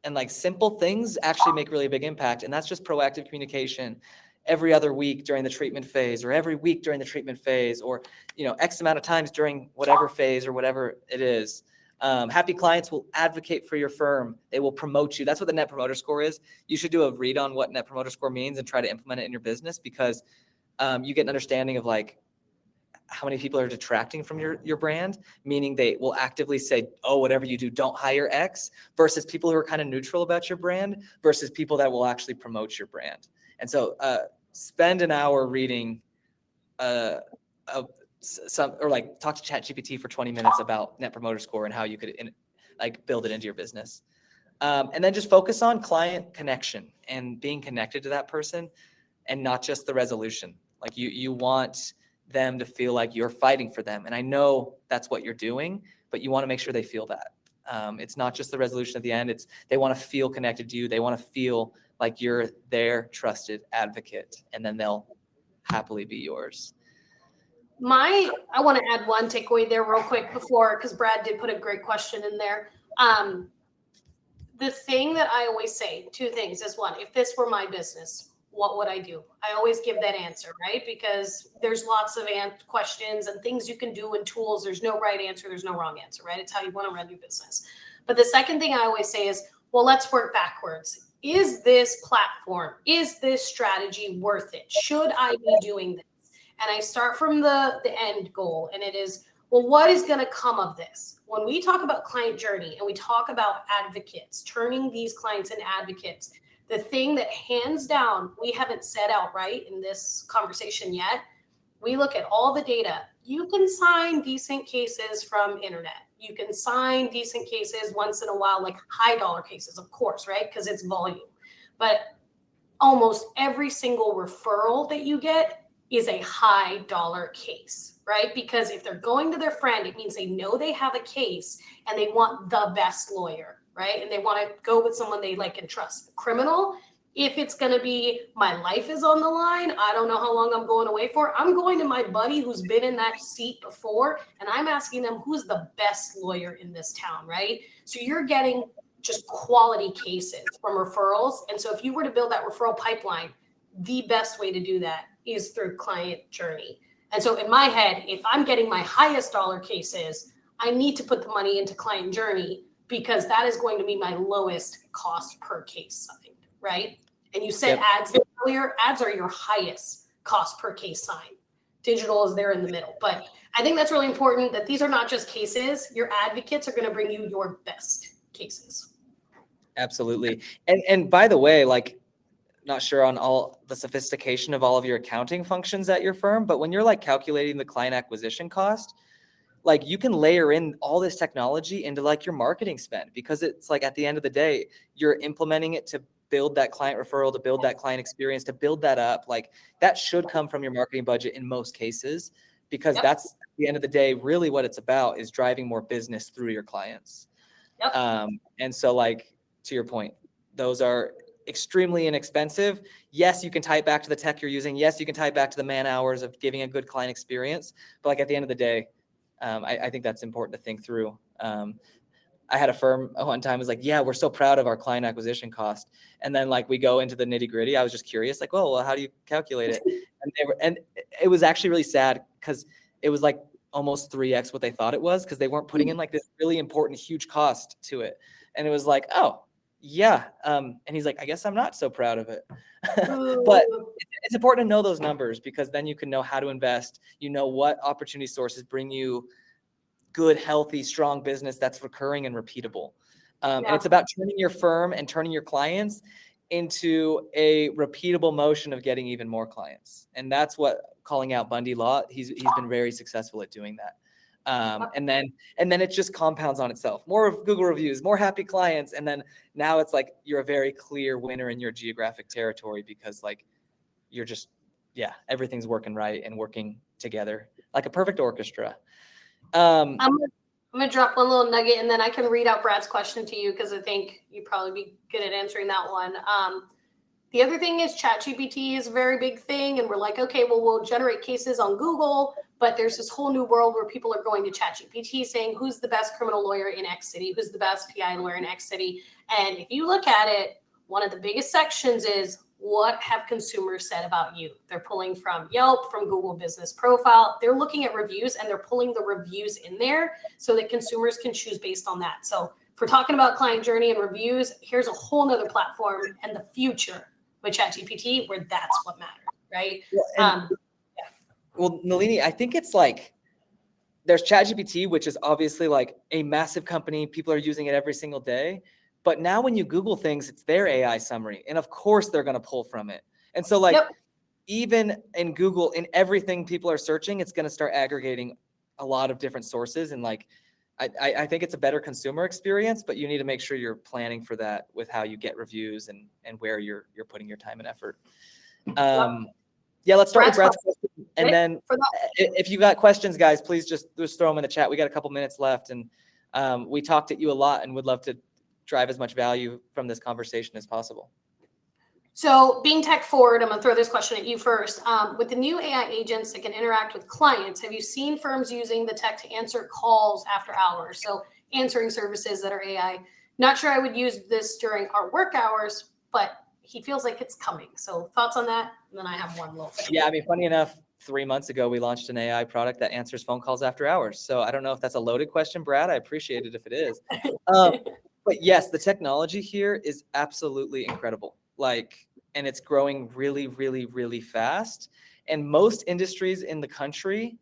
and like simple things actually make really a big impact. And that's just proactive communication every other week during the treatment phase, or every week during the treatment phase, or, you know, X amount of times during whatever phase or whatever it is. Happy clients will advocate for your firm. They will promote you. That's what the Net Promoter Score is. You should do a read on what Net Promoter Score means and try to implement it in your business, because you get an understanding of like, how many people are detracting from your brand, meaning they will actively say, oh, whatever you do, don't hire X, versus people who are kind of neutral about your brand versus people that will actually promote your brand. And so spend an hour reading some, or like talk to ChatGPT for 20 minutes about Net Promoter Score and how you could like build it into your business. And then just focus on client connection and being connected to that person and not just the resolution. Like you want them to feel like you're fighting for them. And I know that's what you're doing, but you want to make sure they feel that. It's not just the resolution at the end. It's they want to feel connected to you. They want to feel like you're their trusted advocate, and then they'll happily be yours. I want to add one takeaway there real quick before, because Brad did put a great question in there. The thing that I always say, two things is one, if this were my business, what would I do? I always give that answer, right? Because there's lots of questions and things you can do and tools. There's no right answer. There's no wrong answer, right? It's how you want to run your business. But the second thing I always say is, well, let's work backwards. Is this platform, is this strategy worth it? Should I be doing this? And I start from the end goal, and it is, well, what is going to come of this? When we talk about client journey and we talk about advocates, turning these clients into advocates, the thing that hands down we haven't said outright in this conversation yet, we look at all the data. You can sign decent cases from internet. You can sign decent cases once in a while, like high dollar cases, of course, right? Because it's volume. But almost every single referral that you get is a high dollar case, right? Because if they're going to their friend, it means they know they have a case and they want the best lawyer, right? And they want to go with someone they like and trust. Criminal, if it's going to be my life is on the line, I don't know how long I'm going away for. I'm going to my buddy who's been in that seat before, and I'm asking them who's the best lawyer in this town, right? So you're getting just quality cases from referrals. And so if you were to build that referral pipeline, the best way to do that is through client journey. And so in my head, if I'm getting my highest dollar cases, I need to put the money into client journey because that is going to be my lowest cost per case signed, right? And you said ads earlier, ads are your highest cost per case signed. Digital is there in the middle. But I think that's really important that these are not just cases. Your advocates are going to bring you your best cases. Absolutely. And by the way, like, not sure on all the sophistication of all of your accounting functions at your firm, but when you're like calculating the client acquisition cost, like you can layer in all this technology into like your marketing spend, because it's like at the end of the day, you're implementing it to build that client referral, to build that client experience, to build that up. Like that should come from your marketing budget in most cases, because that's at the end of the day, really what it's about is driving more business through your clients. And so like, to your point, those are extremely inexpensive. Yes, you can tie it back to the tech you're using. Yes, you can tie it back to the man hours of giving a good client experience. But like at the end of the day, I think that's important to think through. I had a firm one time was like, yeah, we're so proud of our client acquisition cost. And then like we go into the nitty gritty. I was just curious, like, well, how do you calculate it? And it was actually really sad because it was like almost 3x what they thought it was, because they weren't putting in like this really important, huge cost to it. And it was like, oh, yeah. And he's like, I guess I'm not so proud of it. But it's important to know those numbers, because then you can know how to invest. You know what opportunity sources bring you good, healthy, strong business that's recurring and repeatable. And it's about turning your firm and turning your clients into a repeatable motion of getting even more clients. And that's what calling out Bundy Law. He's been very successful at doing that. And then it just compounds on itself. More of Google reviews, more happy clients. And then now it's like you're a very clear winner in your geographic territory, because like you're just, everything's working right and working together like a perfect orchestra. I'm gonna drop one little nugget, and then I can read out Brad's question to you, because I think you'd probably be good at answering that one. The other thing is ChatGPT is a very big thing, and we're like, okay, well, we'll generate cases on Google, but there's this whole new world where people are going to ChatGPT saying, who's the best criminal lawyer in X city? Who's the best PI lawyer in X city? And if you look at it, one of the biggest sections is, what have consumers said about you? They're pulling from Yelp, from Google Business Profile. They're looking at reviews, and they're pulling the reviews in there so that consumers can choose based on that. So if we're talking about client journey and reviews, here's a whole nother platform and the future with ChatGPT where that's what matters, right? Well, Nalini, I think it's like there's ChatGPT, which is obviously like a massive company. People are using it every single day. But now when you Google things, it's their AI summary. And of course they're going to pull from it. And so like Yep. even in Google, in everything people are searching, it's going to start aggregating a lot of different sources. And like, I think it's a better consumer experience, but you need to make sure you're planning for that with how you get reviews and where you're putting your time and effort. Yeah, let's start with Brad's question. And then if you got questions, guys, please just throw them in the chat. We got a couple minutes left, and we talked at you a lot and would love to drive as much value from this conversation as possible. So being tech forward, I'm going to throw this question at you first. With the new AI agents that can interact with clients, have you seen firms using the tech to answer calls after hours? So answering services that are AI. Not sure I would use this during our work hours, but he feels like it's coming. So thoughts on that? And then I have one little thing. Yeah, I mean, funny enough, 3 months ago, we launched an AI product that answers phone calls after hours. So I don't know if that's a loaded question, Brad. I appreciate it if it is. But yes, the technology here is absolutely incredible. And it's growing really, really, really fast. And most industries in the country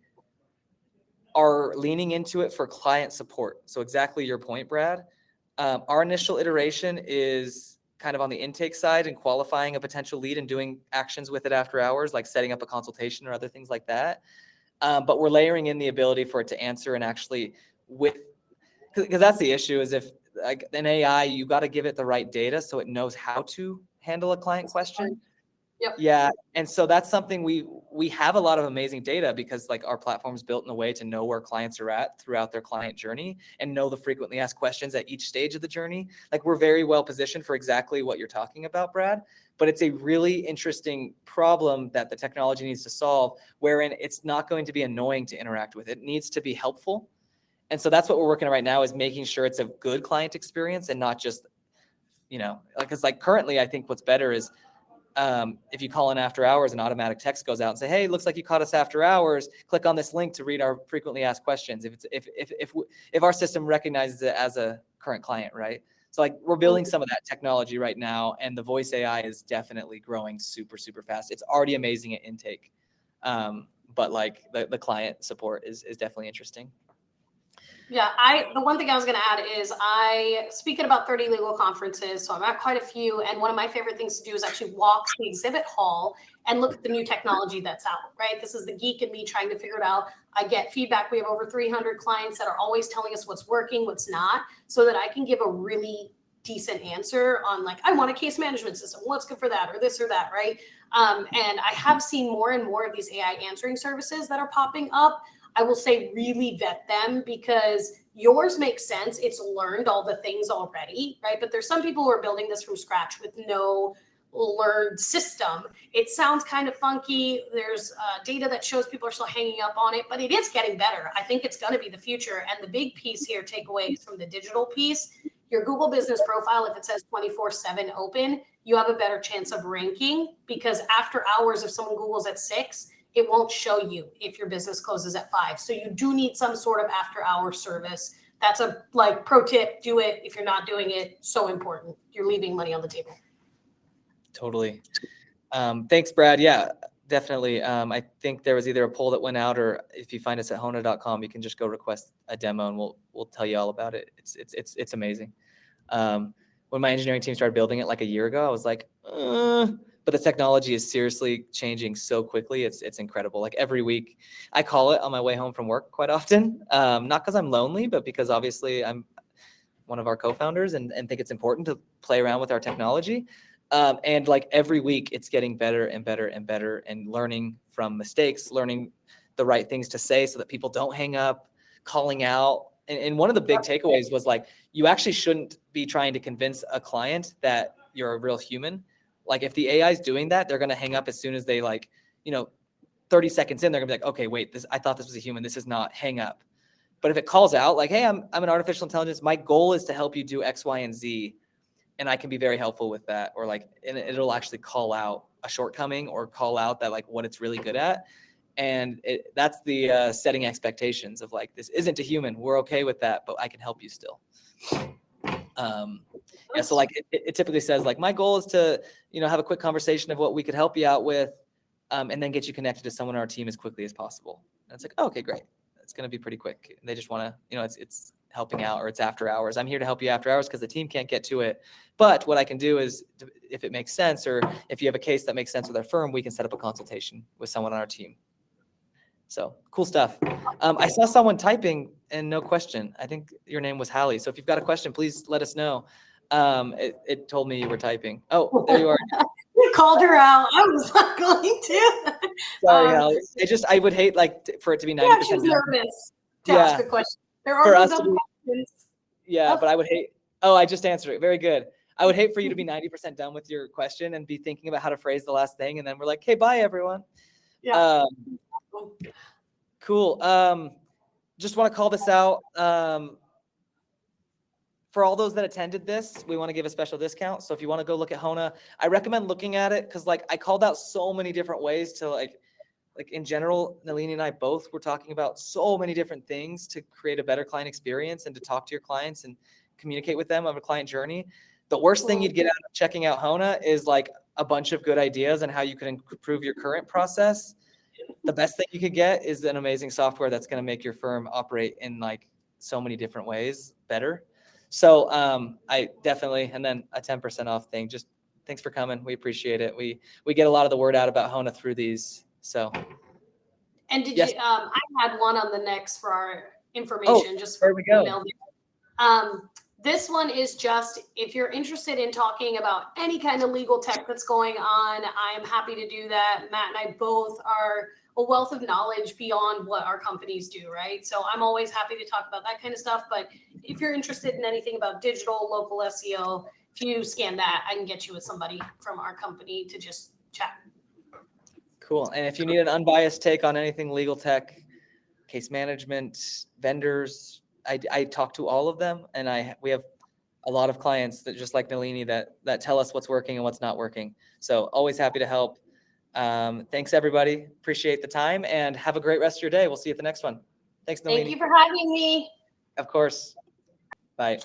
are leaning into it for client support. So exactly your point, Brad. Our initial iteration is kind of on the intake side and qualifying a potential lead and doing actions with it after hours, like setting up a consultation or other things like that. But we're layering in the ability for it to answer and actually because that's the issue is if like an AI, you got to give it the right data so it knows how to handle a client question. Yep. Yeah. And so that's something we have a lot of amazing data because like our platform's built in a way to know where clients are at throughout their client journey and know the frequently asked questions at each stage of the journey. Like we're very well positioned for exactly what you're talking about, Brad, but it's a really interesting problem that the technology needs to solve wherein it's not going to be annoying to interact with. It needs to be helpful. And so that's what we're working on right now is making sure it's a good client experience and not just, because like currently I think what's better is if you call in after hours, an automatic text goes out and say, "Hey, looks like you caught us after hours. Click on this link to read our frequently asked questions." If our system recognizes it as a current client, right? So like we're building some of that technology right now, and the voice AI is definitely growing super, super fast. It's already amazing at intake, but like the client support is definitely interesting. Yeah, the one thing I was going to add is I speak at about 30 legal conferences, so I'm at quite a few. And one of my favorite things to do is actually walk the exhibit hall and look at the new technology that's out, right? This is the geek in me trying to figure it out. I get feedback. We have over 300 clients that are always telling us what's working, what's not, so that I can give a really decent answer on like, I want a case management system. What's good for that or this or that, right? And I have seen more and more of these AI answering services that are popping up. I will say really vet them because yours makes sense. It's learned all the things already, right? But there's some people who are building this from scratch with no learned system. It sounds kind of funky. There's data that shows people are still hanging up on it, but it is getting better. I think it's going to be the future. And the big piece here, takeaways from the digital piece, your Google business profile, if it says 24/7 open, you have a better chance of ranking because after hours, if someone Googles at 6, it won't show you if your business closes at 5. So you do need some sort of after hour service. That's a pro tip. Do it. If you're not doing it, so important. You're leaving money on the table. Totally. Thanks, Brad. Yeah, definitely. I think there was either a poll that went out or if you find us at Hona.com, you can just go request a demo and we'll tell you all about it. It's amazing. When my engineering team started building it like a year ago, I was like, but the technology is seriously changing so quickly. It's incredible. Like every week I call it on my way home from work quite often. Not because I'm lonely, but because obviously I'm one of our co-founders and think it's important to play around with our technology. And like every week it's getting better and better and better and learning from mistakes, learning the right things to say so that people don't hang up, calling out. And one of the big takeaways was like, you actually shouldn't be trying to convince a client that you're a real human. Like if the AI is doing that, they're going to hang up as soon as they 30 seconds in, they're gonna be like, okay, wait, I thought this was a human. This is not, hang up. But if it calls out like, hey, I'm an artificial intelligence. My goal is to help you do X, Y, and Z. And I can be very helpful with that. Or and it'll actually call out a shortcoming or call out that what it's really good at. And that's the setting expectations of this isn't a human. We're okay with that, but I can help you still. Yeah, so it typically says my goal is to have a quick conversation of what we could help you out with. and then get you connected to someone on our team as quickly as possible. And it's like, oh, okay, great. It's going to be pretty quick. They just want to, you know, it's helping out, or it's after hours. I'm here to help you after hours because the team can't get to it. But what I can do is, if it makes sense, or if you have a case that makes sense with our firm, we can set up a consultation with someone on our team. So cool stuff. I saw someone typing and no question. I think your name was Hallie. So if you've got a question, please let us know. It told me you were typing. Oh, there you are. You called her out. I was not going to. Sorry, Hallie. I would hate for it to be 90%. Yeah, she was nervous to ask a question. There are no dumb questions. Yeah, but I would hate. Oh, I just answered it. Very good. I would hate for you to be 90% done with your question and be thinking about how to phrase the last thing, and then we're like, "Hey, bye, everyone." Yeah. Cool. Just want to call this out. For all those that attended this, we want to give a special discount. So if you want to go look at Hona, I recommend looking at it because I called out so many different ways to like in general, Nalini and I both were talking about so many different things to create a better client experience and to talk to your clients and communicate with them on a client journey. The worst thing you'd get out of checking out Hona is like a bunch of good ideas on how you can improve your current process. The best thing you could get is an amazing software that's going to make your firm operate in like so many different ways better. So I definitely, and then a 10% off thing. Just thanks for coming. We appreciate it. We get a lot of the word out about Hona through these. So. And did you? I had one on the next for our information. Just for there we go. Email. This one is just if you're interested in talking about any kind of legal tech that's going on, I am happy to do that. Matt and I both are a wealth of knowledge beyond what our companies do, right? So I'm always happy to talk about that kind of stuff. But if you're interested in anything about digital, local SEO, if you scan that, I can get you with somebody from our company to just chat. Cool. And if you need an unbiased take on anything legal tech, case management, vendors, I talk to all of them, and we have a lot of clients that just like Nalini that tell us what's working and what's not working. So always happy to help. Thanks everybody. Appreciate the time and have a great rest of your day. We'll see you at the next one. Thanks, Nalini. Thank you for having me. Of course. Bye.